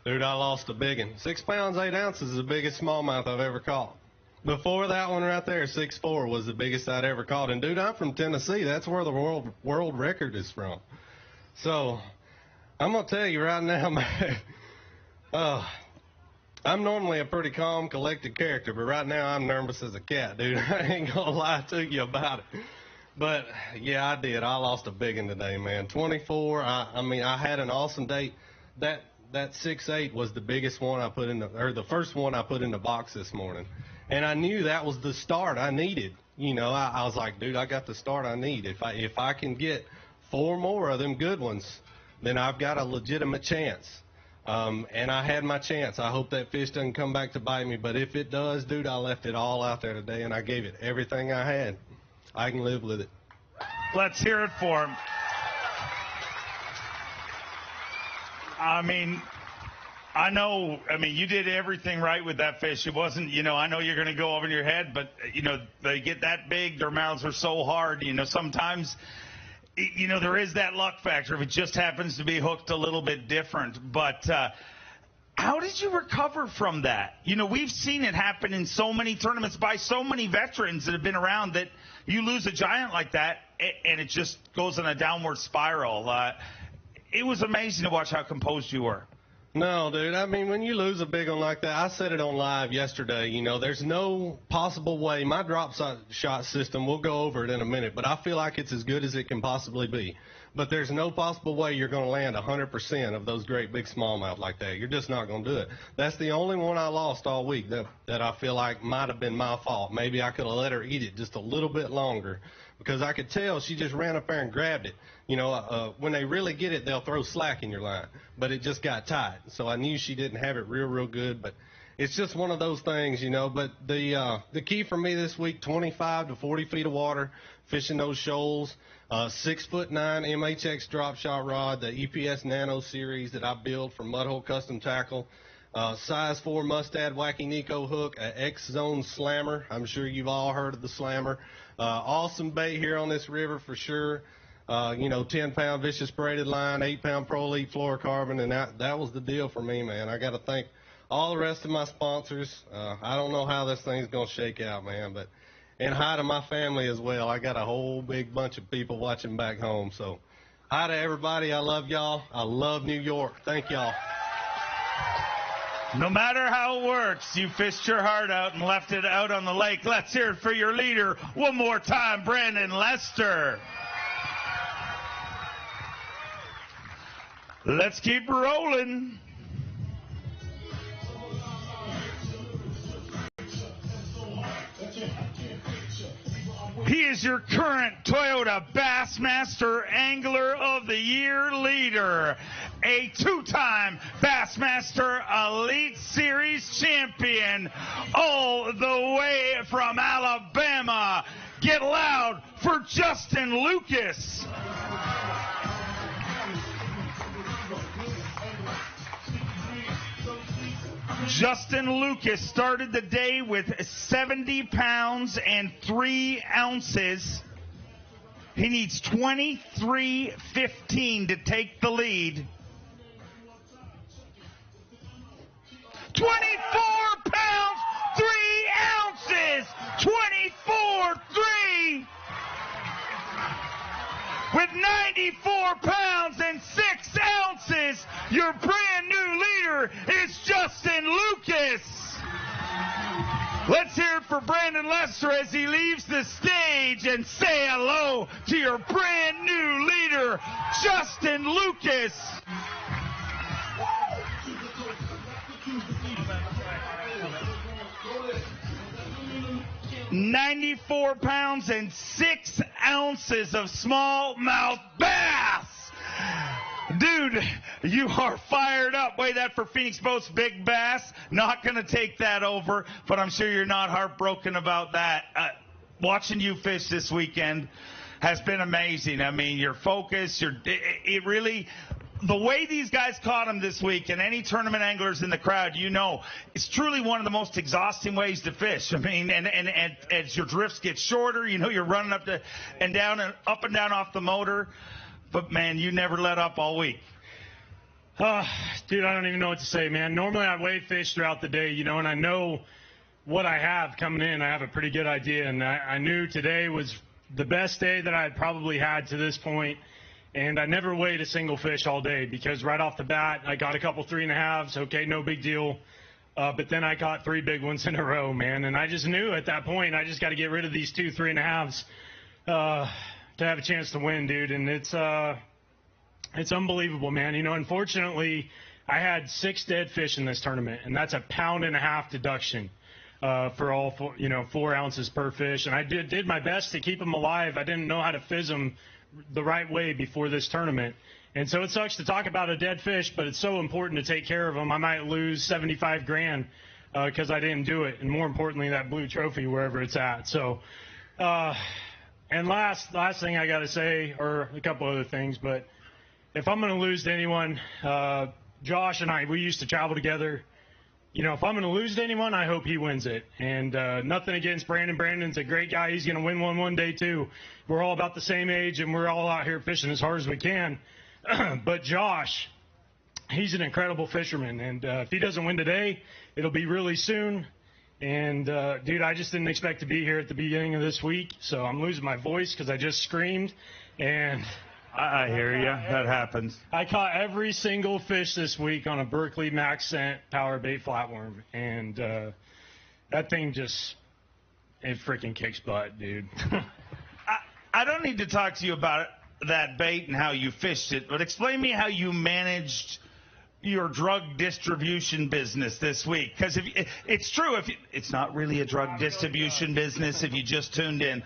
Dude, I lost a big one. 6 pounds, 8 ounces is the biggest smallmouth I've ever caught. Before that one right there, 6'4", was the biggest I'd ever caught. And, dude, I'm from Tennessee. That's where the world record is from. So I'm going to tell you right now, man,
I'm normally a pretty calm, collected character, but right now I'm nervous as a cat, dude. I ain't gonna lie to you about it. But yeah, I did. I lost a big one today, man. 24. I mean, I had an awesome day. That 6.8 was the biggest one I put in the first one I put in the box this morning, and I knew that was the start I needed. You know, I was like, dude, I got the start I need. If I can get 4 more of them good ones, then I've got a legitimate chance. And I had my chance. I hope that fish doesn't come back to bite me, but if it does, dude, I left it all out there today, and I gave it everything I had. I can live with it.
Let's hear it for him. I mean, you did everything right with that fish. It wasn't, I know you're going to go over your head, but, they get that big, their mouths are so hard, sometimes, there is that luck factor if it just happens to be hooked a little bit different. But how did you recover from that? We've seen it happen in so many tournaments by so many veterans that have been around that you lose a giant like that, and it just goes in a downward spiral. It was amazing to watch how composed you were.
No, dude. I mean, when you lose a big one like that, I said it on live yesterday, there's no possible way. My drop shot system, we'll go over it in a minute, but I feel like it's as good as it can possibly be. But there's no possible way you're going to land 100% of those great big smallmouth like that. You're just not going to do it. That's the only one I lost all week that I feel like might have been my fault. Maybe I could have let her eat it just a little bit longer, because I could tell she just ran up there and grabbed it. When they really get it, they'll throw slack in your line, but it just got tight. So I knew she didn't have it real good, but it's just one of those things, But the key for me this week, 25 to 40 feet of water, fishing those shoals, 6'9" MHX drop shot rod, the EPS Nano series that I build for Mudhole Custom Tackle, size 4 Mustad Wacky Nico hook, a X-Zone Slammer. I'm sure you've all heard of the Slammer. Awesome bait here on this river for sure. 10-pound vicious braided line, 8-pound Pro Elite fluorocarbon, and that was the deal for me, man. I got to thank all the rest of my sponsors. I don't know how this thing's going to shake out, man, but and hi to my family as well. I got a whole big bunch of people watching back home, so hi to everybody. I love y'all. I love New York. Thank y'all.
No matter how it works, you fished your heart out and left it out on the lake. Let's hear it for your leader one more time, Brandon Lester. Let's keep rolling. He is your current Toyota Bassmaster Angler of the Year leader, a 2-time Bassmaster Elite Series champion, all the way from Alabama. Get loud for Justin Lucas. Justin Lucas started the day with 70 pounds and 3 ounces. He needs 23.15 to take the lead. 24 pounds, 3 ounces. 24.3. With 94 pounds and 6 ounces, your brand new leader is Justin Lucas. Let's hear it for Brandon Lester as he leaves the stage, and say hello to your brand new leader, Justin Lucas. 94 pounds and 6 ounces of smallmouth bass. Dude, you are fired up. Weigh that for Phoenix Boats Big Bass. Not going to take that over, but I'm sure you're not heartbroken about that. Watching you fish this weekend has been amazing. I mean, your focus, it really... The way these guys caught them this week, and any tournament anglers in the crowd, it's truly one of the most exhausting ways to fish. I mean, and as your drifts get shorter, you're running up and down off the motor. But, man, you never let up all week.
Dude, I don't even know what to say, man. Normally I wade fish throughout the day, and I know what I have coming in. I have a pretty good idea, and I knew today was the best day that I had probably had to this point. And I never weighed a single fish all day because right off the bat, I got a couple 3.5s. Okay, no big deal. But then I caught 3 big ones in a row, man. And I just knew at that point I just got to get rid of these 2 3.5s to have a chance to win, dude. And it's unbelievable, man. Unfortunately, I had 6 dead fish in this tournament, and that's a 1.5 pound deduction for all 4 ounces per fish. And I did my best to keep them alive. I didn't know how to fizz them the right way before this tournament. And so it sucks to talk about a dead fish, but it's so important to take care of them. I might lose 75 grand because I didn't do it, and more importantly, that blue trophy wherever it's at. So, and last thing I got to say, or a couple other things, but if I'm going to lose to anyone, Josh and I, we used to travel together. If I'm going to lose to anyone, I hope he wins it. And nothing against Brandon. Brandon's a great guy. He's going to win one day, too. We're all about the same age, and we're all out here fishing as hard as we can. But Josh, he's an incredible fisherman. And if he doesn't win today, it'll be really soon. And, dude, I just didn't expect to be here at the beginning of this week. So I'm losing my voice because I just screamed. And
I hear you. That happens.
I caught every single fish this week on a Berkeley Max Scent power bait flatworm, and that thing it freaking kicks butt, dude.
I don't need to talk to you about that bait and how you fished it, but explain me how you managed your drug distribution business this week. Because it's true, it's not really a drug distribution business if you just tuned in.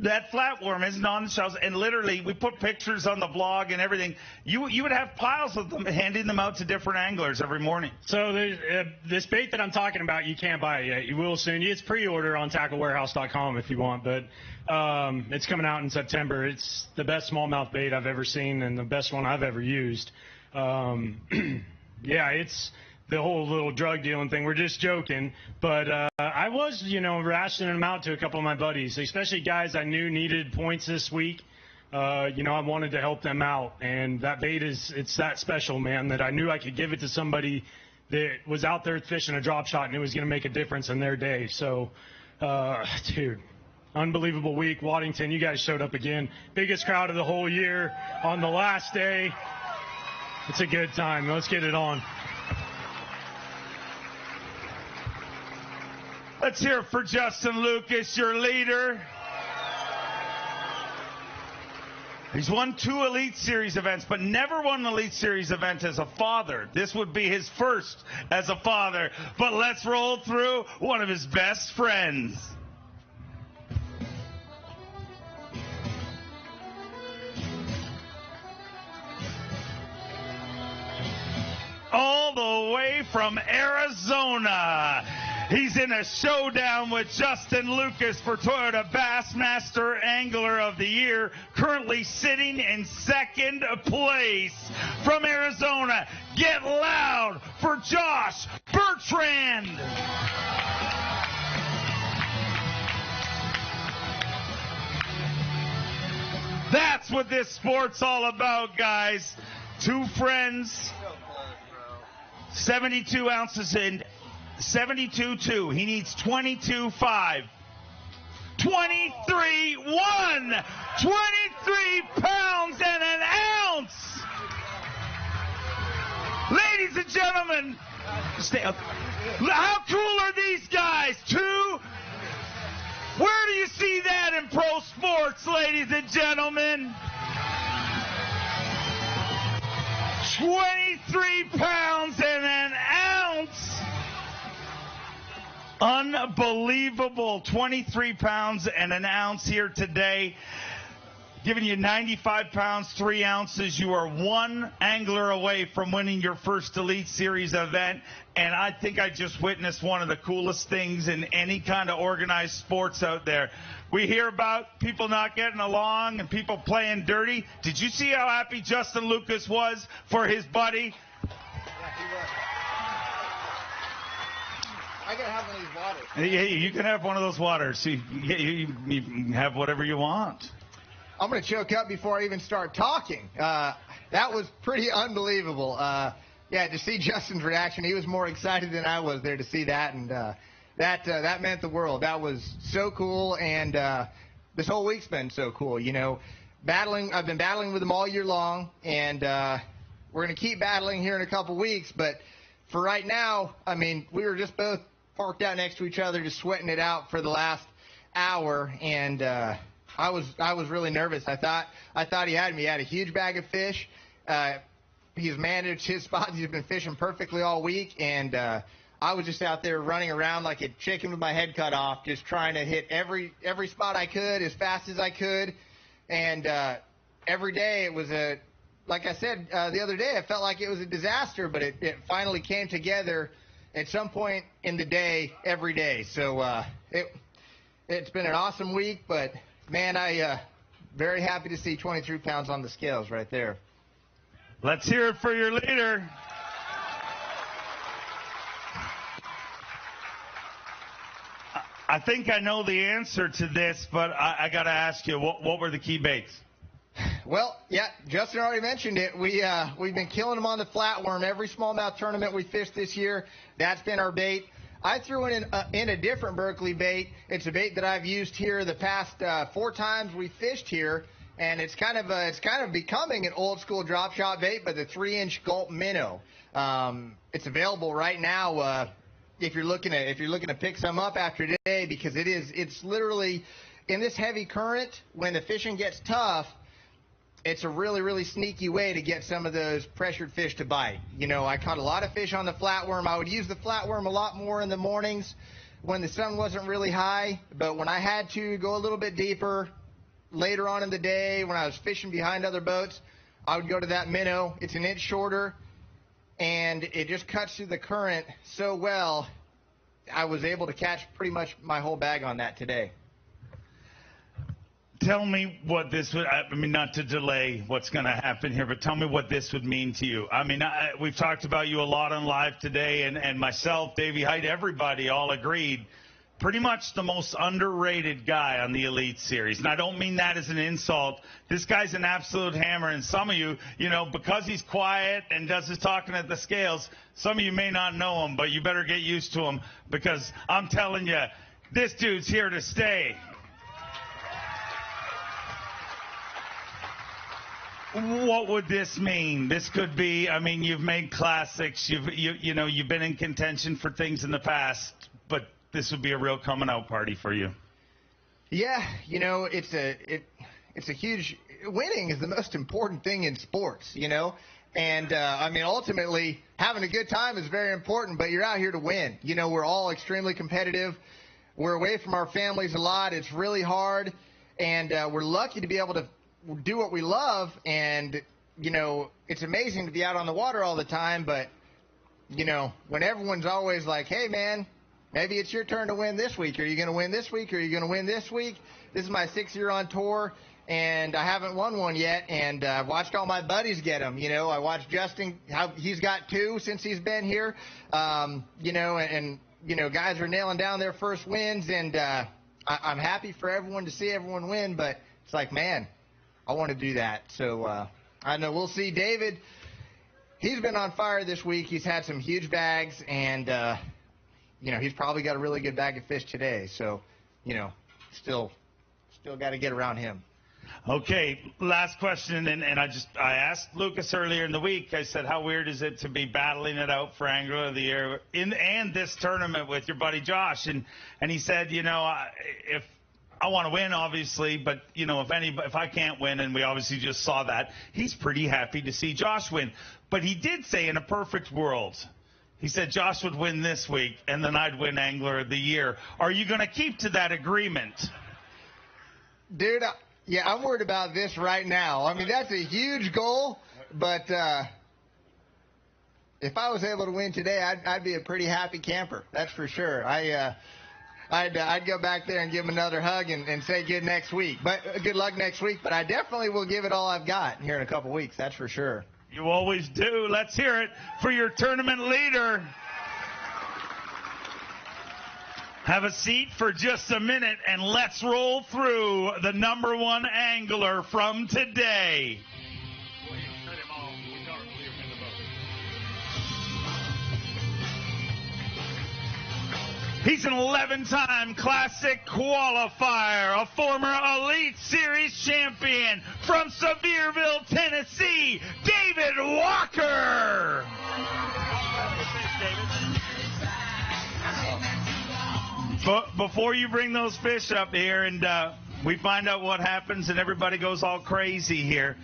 That flatworm isn't on the shelves, and literally we put pictures on the blog and everything. You would have piles of them, handing them out to different anglers every morning.
So this bait that I'm talking about, you can't buy it yet. You will soon. It's pre-order on tacklewarehouse.com if you want, but it's coming out in September. It's the best smallmouth bait I've ever seen and the best one I've ever used. Yeah, it's the whole little drug dealing thing. We're just joking, but I was, rationing them out to a couple of my buddies, especially guys I knew needed points this week. I wanted to help them out, and that bait it's that special, man, that I knew I could give it to somebody that was out there fishing a drop shot and it was going to make a difference in their day. So, dude, unbelievable week. Waddington, you guys showed up again. Biggest crowd of the whole year on the last day. It's a good time. Let's get it on.
Let's hear it for Justin Lucas, your leader. He's won 2 Elite Series events, but never won an Elite Series event as a father. This would be his first as a father. But let's roll through one of his best friends. All the way from Arizona. He's in a showdown with Justin Lucas for Toyota Bassmaster Angler of the Year, currently sitting in 2nd place. From Arizona, get loud for Josh Bertrand. That's what this sport's all about, guys. 2 friends, 72 ounces in 72.2. He needs 22.5. 23.1. 23 pounds and an ounce. Ladies and gentlemen, stay up. How cool are these guys? 2. Where do you see that in pro sports, ladies and gentlemen? 23 pounds and an ounce. Unbelievable. 23 pounds and an ounce here today. Giving you 95 pounds, 3 ounces. You are 1 angler away from winning your first Elite Series event. And I think I just witnessed one of the coolest things in any kind of organized sports out there. We hear about people not getting along and people playing dirty. Did you see how happy Justin Lucas was for his buddy?
I gotta have one of these waters.
Yeah, you can have one of those waters. You can have whatever you want.
I'm gonna choke up before I even start talking. That was pretty unbelievable. Yeah, to see Justin's reaction, he was more excited than I was there to see that, and that meant the world. That was so cool, and this whole week's been so cool. I've been battling with him all year long, and we're gonna keep battling here in a couple weeks, but for right now, I mean, we were just both parked out next to each other, just sweating it out for the last hour, and I was really nervous. I thought he had me. He had a huge bag of fish. He's managed his spots. He's been fishing perfectly all week, and I was just out there running around like a chicken with my head cut off, just trying to hit every spot I could as fast as I could. And every day it was like I said the other day, it felt like it was a disaster, but it finally came together at some point in the day, every day. So it's been an awesome week, but man, I very happy to see 23 pounds on the scales right there.
Let's hear it for your leader. I think I know the answer to this, but I got to ask you, what were the key baits?
Well, yeah, Justin already mentioned it. We've been killing them on the flatworm. Every smallmouth tournament we fished this year, that's been our bait. I threw in a different Berkeley bait. It's a bait that I've used here the past 4 times we fished here, and it's kind of becoming an old school drop shot bait, but the 3-inch gulp minnow. It's available right now. If you're looking to pick some up after today, because it's literally in this heavy current, when the fishing gets tough, it's a really, really sneaky way to get some of those pressured fish to bite. You know, I caught a lot of fish on the flatworm. I would use the flatworm a lot more in the mornings when the sun wasn't really high, but when I had to go a little bit deeper later on in the day, when I was fishing behind other boats, I would go to that minnow. It's an inch shorter, and it just cuts through the current so well. I was able to catch pretty much my whole bag on that today.
Tell me what this would, I mean, not to delay what's going to happen here, but tell me what this would mean to you. I mean, we've talked about you a lot on live today, and myself, Davey Height, everybody all agreed. Pretty much the most underrated guy on the Elite Series. And I don't mean that as an insult. This guy's an absolute hammer. And some of you, you know, because he's quiet and does his talking at the scales, some of you may not know him, but you better get used to him, because I'm telling you, this dude's here to stay. What would this mean? This could be, I mean, you've made classics. You've been in contention for things in the past, but this would be a real coming out party for you.
Yeah, you know, it's a huge, winning is the most important thing in sports, you know. And, I mean, ultimately, having a good time is very important, but you're out here to win. You know, we're all extremely competitive. We're away from our families a lot. It's really hard, and we're lucky to be able to do what we love. And, you know, it's amazing to be out on the water all the time, but, you know, when everyone's always like, hey, man, maybe it's your turn to win this week. Are you going to win this week? Are you going to win this week? This is my 6th year on tour, and I haven't won one yet, and I've watched all my buddies get them. You know, I watched Justin, how he's got 2 since he's been here, you know, and you know, guys are nailing down their first wins, and I'm happy for everyone to see everyone win, but it's like, man, I want to do that. So I know we'll see. David, he's been on fire this week. He's had some huge bags, and you know, he's probably got a really good bag of fish today. So, you know, still got to get around him.
Okay, last question, and I asked Lucas earlier in the week. I said, how weird is it to be battling it out for Angler of the Year and this tournament with your buddy Josh? And he said, you know, if I want to win, obviously, but, you know, if I can't win, and we obviously just saw that, he's pretty happy to see Josh win. But he did say in a perfect world, he said Josh would win this week, and then I'd win Angler of the Year. Are you going to keep to that agreement?
Dude, yeah, I'm worried about this right now. I mean, that's a huge goal, but if I was able to win today, I'd be a pretty happy camper. That's for sure. I'd go back there and give him another hug and say good luck next week. But I definitely will give it all I've got here in a couple weeks. That's for sure.
You always do. Let's hear it for your tournament leader. Have a seat for just a minute, and let's roll through the #1 angler from today. He's an 11-time Classic qualifier, a former Elite Series champion from Sevierville, Tennessee, David Walker. David. But before you bring those fish up here and we find out what happens and everybody goes all crazy here,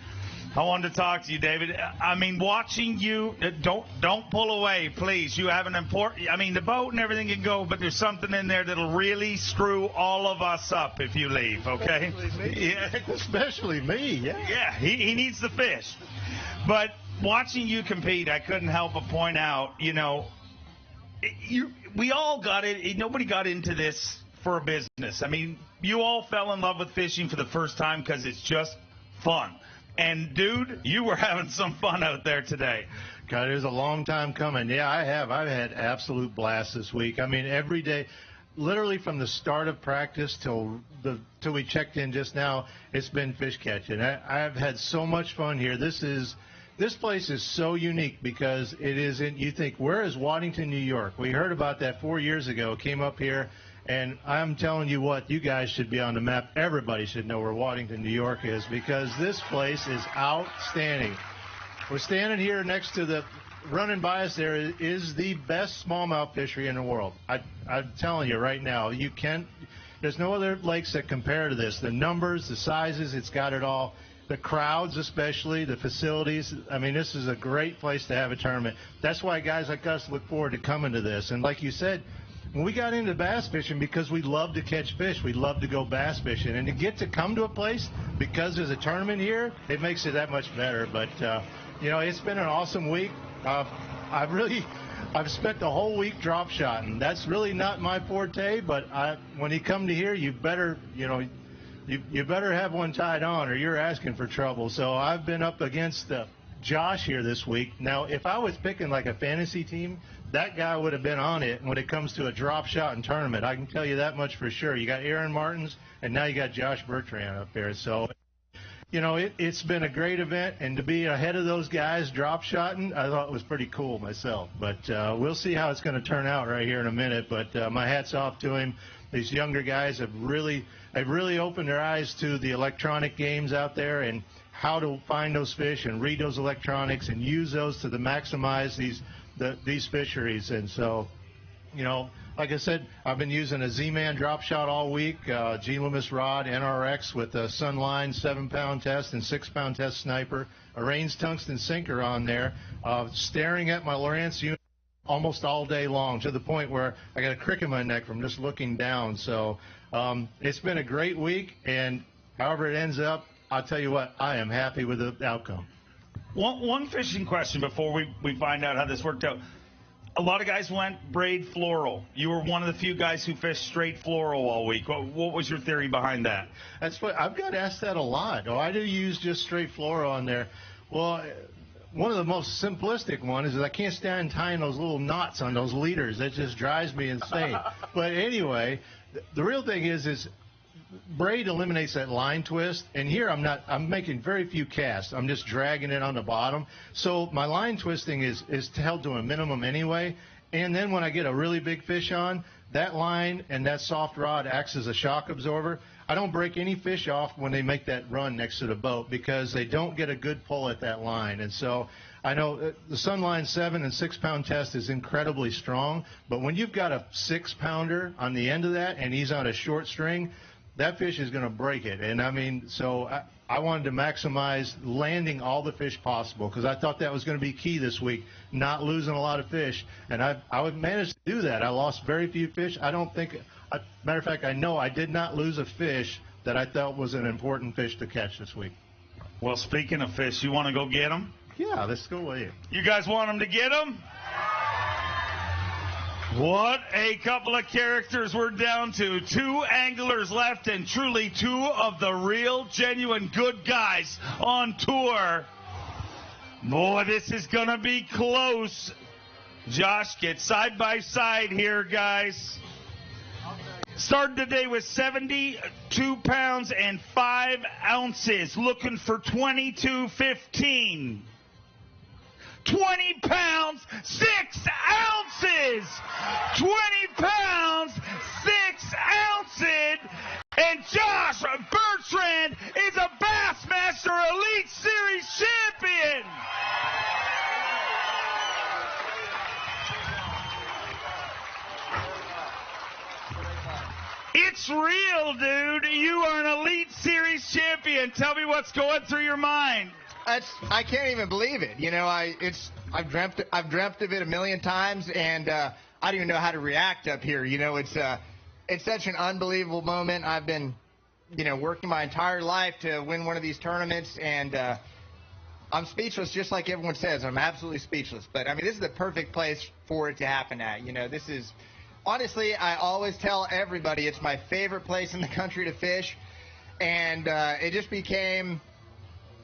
I wanted to talk to you, David. I mean, watching you, don't pull away, please. You have an important, I mean, the boat and everything can go, but there's something in there that'll really screw all of us up if you leave, okay?
Especially me, yeah.
Yeah, he needs the fish. But watching you compete, I couldn't help but point out, you know, we all got it. Nobody got into this for a business. I mean, you all fell in love with fishing for the first time because it's just fun. And, dude, you were having some fun out there today.
God, it was a long time coming. Yeah, I have. I've had absolute blast this week. I mean, every day, literally from the start of practice till we checked in just now, it's been fish catching. I've had so much fun here. This place is so unique because it isn't, you think, where is Waddington, New York? We heard about that 4 years ago, came up here, and I'm telling you what, you guys should be on the map. Everybody should know where Waddington, New York is because this place is outstanding. We're standing here next to running by us there is the best smallmouth fishery in the world. I'm telling you right now, there's no other lakes that compare to this. The numbers, the sizes, it's got it all. The crowds especially, the facilities. I mean, this is a great place to have a tournament. That's why guys like us look forward to coming to this. And like you said, when we got into bass fishing because we love to catch fish, we love to go bass fishing. And to get to come to a place because there's a tournament here, it makes it that much better. But, you know, it's been an awesome week. I've spent the whole week drop shotting. That's really not my forte, but when you come to here, you better, you know, you better have one tied on or you're asking for trouble. So I've been up against Josh here this week. Now, if I was picking like a fantasy team, that guy would have been on it when it comes to a drop shot and tournament. I can tell you that much for sure. You got Aaron Martins, and now you got Josh Bertrand up there. So, you know, it's been a great event, and to be ahead of those guys drop shotting, I thought it was pretty cool myself. But we'll see how it's going to turn out right here in a minute. But my hat's off to him. These younger guys have really opened their eyes to the electronic games out there and how to find those fish and read those electronics and use those to maximize these fisheries. And so, you know, like I said, I've been using a Z-Man drop shot all week, G Loomis rod, NRX with a Sunline 7-pound test and 6-pound test sniper, a Rains tungsten sinker on there, staring at my Lowrance unit almost all day long to the point where I got a crick in my neck from just looking down. So it's been a great week, and however it ends up, I'll tell you what, I am happy with the outcome.
One fishing question before we find out how this worked out. A lot of guys went braid floral. You were one of the few guys who fished straight floral all week. What was your theory behind that?
That's what I've got asked that a lot. Why do you use just straight floral on there? Well, one of the most simplistic ones is I can't stand tying those little knots on those leaders. That just drives me insane. But anyway, the real thing is braid eliminates that line twist, and here I'm making very few casts. I'm just dragging it on the bottom. So my line twisting is held to a minimum anyway, and then when I get a really big fish on, that line and that soft rod acts as a shock absorber. I don't break any fish off when they make that run next to the boat because they don't get a good pull at that line. And so I know the Sunline 7 and 6-pound test is incredibly strong, but when you've got a 6-pounder on the end of that and he's on a short string, that fish is going to break it. And I mean, so I wanted to maximize landing all the fish possible because I thought that was going to be key this week, not losing a lot of fish. And I managed to do that. I lost very few fish. I don't think, matter of fact, I know I did not lose a fish that I felt was an important fish to catch this week.
Well, speaking of fish, you want to go get them?
Yeah, let's go with you.
You guys want them to get them? What a couple of characters we're down to. 2 anglers left and truly 2 of the real, genuine good guys on tour. Boy, this is going to be close. Josh, get side by side here, guys. Started today with 72 pounds and 5 ounces, looking for 22.15. 20 pounds, 6 ounces! 20 pounds, 6 ounces! And Josh Bertrand is a Bassmaster Elite Series champion! It's real, dude. You are an Elite Series champion. Tell me what's going through your mind.
I can't even believe it. You know, I've dreamt of it a million times, and I don't even know how to react up here. You know, it's such an unbelievable moment. I've been, working my entire life to win one of these tournaments, and I'm speechless, just like everyone says. I'm absolutely speechless. But I mean, this is the perfect place for it to happen at. You know, this is honestly, I always tell everybody it's my favorite place in the country to fish, and it just became.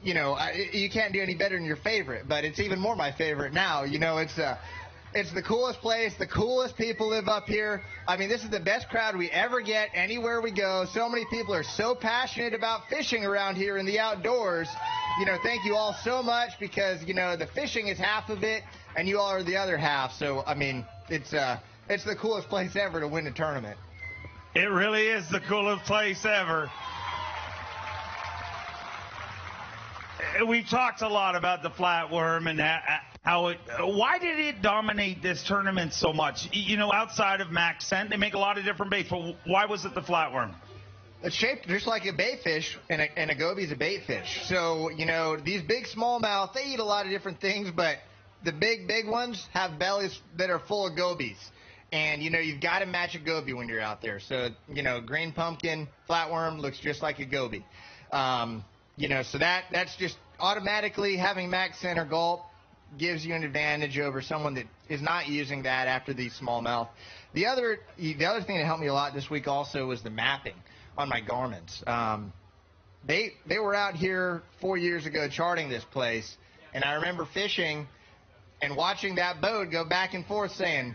You can't do any better than your favorite, but it's even more my favorite now. You know, it's the coolest place. The coolest people live up here. I mean, this is the best crowd we ever get anywhere we go. So many people are so passionate about fishing around here in the outdoors. You know, thank you all so much because, the fishing is half of it and you all are the other half. So, I mean, it's the coolest place ever to win a tournament.
It really is the coolest place ever. We've talked a lot about the flatworm and why did it dominate this tournament so much? Outside of max scent, they make a lot of different baits, but why was it the flatworm?
It's shaped just like a bait fish, and a goby's a bait fish. So, these big smallmouth, they eat a lot of different things, but the big ones have bellies that are full of gobies. And, you've got to match a goby when you're out there. So, green pumpkin, flatworm looks just like a goby. So that's just automatically having max scent or gulp gives you an advantage over someone that is not using that after the smallmouth. The other thing that helped me a lot this week also was the mapping on my Garmin's. They were out here 4 years ago charting this place, and I remember fishing and watching that boat go back and forth saying,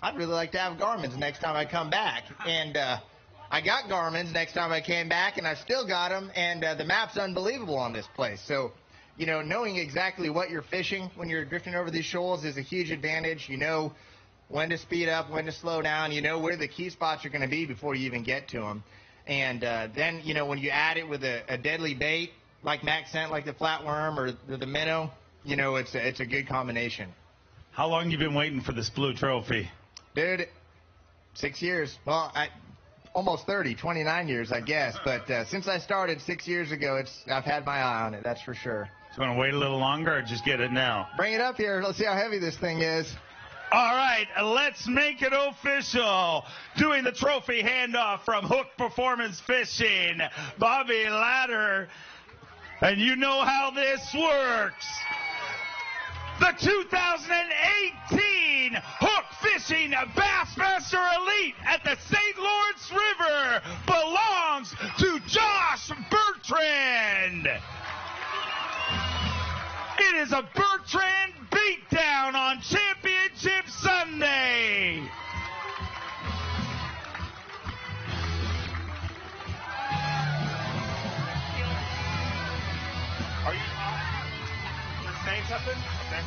I'd really like to have Garmin's next time I come back. And I got Garmin's next time I came back, and I still got them, and the map's unbelievable on this place. So, knowing exactly what you're fishing when you're drifting over these shoals is a huge advantage. You know when to speed up, when to slow down. You know where the key spots are going to be before you even get to them. And then, when you add it with a deadly bait like max scent, like the flatworm or the minnow, it's a good combination.
How long have you been waiting for this blue trophy?
Dude, 6 years. Well, almost 30, 29 years, I guess. But since I started 6 years ago, I've had my eye on it, that's for sure.
So you want to wait a little longer or just get it now?
Bring it up here. Let's see how heavy this thing is.
All right, let's make it official. Doing the trophy handoff from Hook Performance Fishing, Bobby Ladder. And you know how this works. The 2018 Hook Fishing Bassmaster Elite at the St. Lawrence River belongs to Josh Bertrand. It is a Bertrand beatdown on Championship Sunday. Are you saying something? Okay.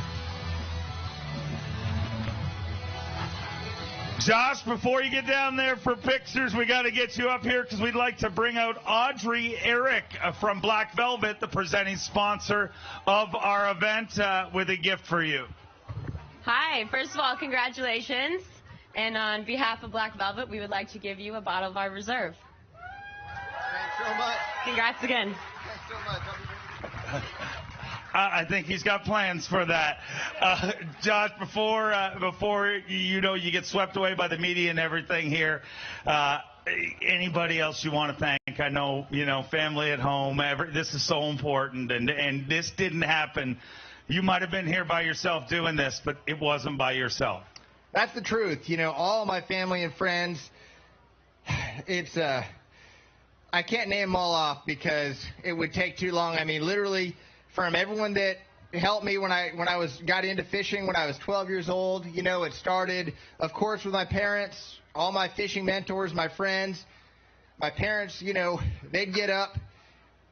Josh, before you get down there for pictures, we got to get you up here because we'd like to bring out Audrey Eric from Black Velvet, the presenting sponsor of our event, with a gift for you.
Hi. First of all, congratulations. And on behalf of Black Velvet, we would like to give you a bottle of our reserve.
Thanks so much.
Congrats again.
Thanks so much.
I think he's got plans for that. Josh, before you get swept away by the media and everything here, anybody else you want to thank? I know, family at home. This is so important, and this didn't happen. You might have been here by yourself doing this, but it wasn't by yourself.
That's the truth. All my family and friends, it's I can't name them all off because it would take too long. I mean, literally, from everyone that helped me when I got into fishing when I was 12 years old. It started, of course, with my parents, all my fishing mentors, my friends. My parents, they'd get up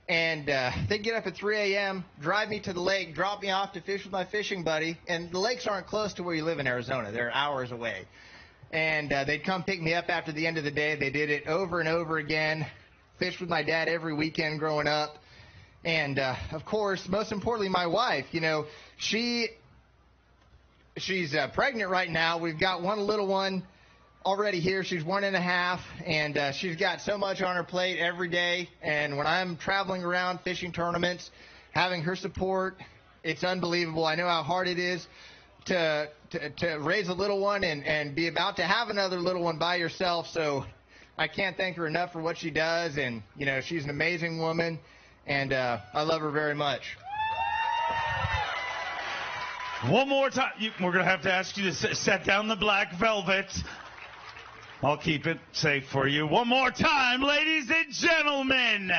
and they'd get up at 3 a.m., drive me to the lake, drop me off to fish with my fishing buddy. And the lakes aren't close to where you live in Arizona. They're hours away. And they'd come pick me up after the end of the day. They did it over and over again. Fished with my dad every weekend growing up. And, of course, most importantly, my wife, she's pregnant right now. We've got one little one already here. She's 1.5, and she's got so much on her plate every day. And when I'm traveling around fishing tournaments, having her support, it's unbelievable. I know how hard it is to raise a little one and be about to have another little one by yourself. So I can't thank her enough for what she does. And, you know, she's an amazing woman, and I love her very much.
One more time. We're going to have to ask you to set down the black velvet. I'll keep it safe for you. One more time, ladies and gentlemen.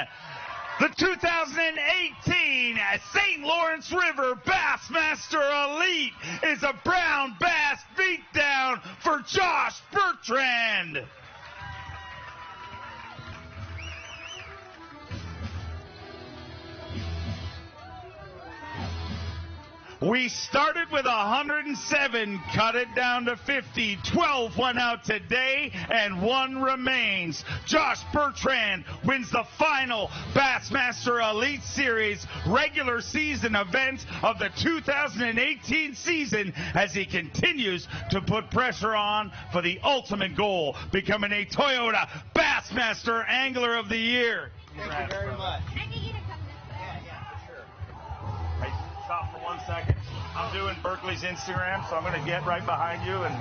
The 2018 St. Lawrence River Bassmaster Elite is a brown bass beatdown for Josh Bertrand. We started with 107, cut it down to 50. 12 went out today, and 1 remains. Josh Bertrand wins the final Bassmaster Elite Series regular season event of the 2018 season as he continues to put pressure on for the ultimate goal, becoming a Toyota Bassmaster Angler of the Year.
Thank you very much.
Stop for 1 second. I'm doing Berkeley's Instagram, so I'm going to get right behind you and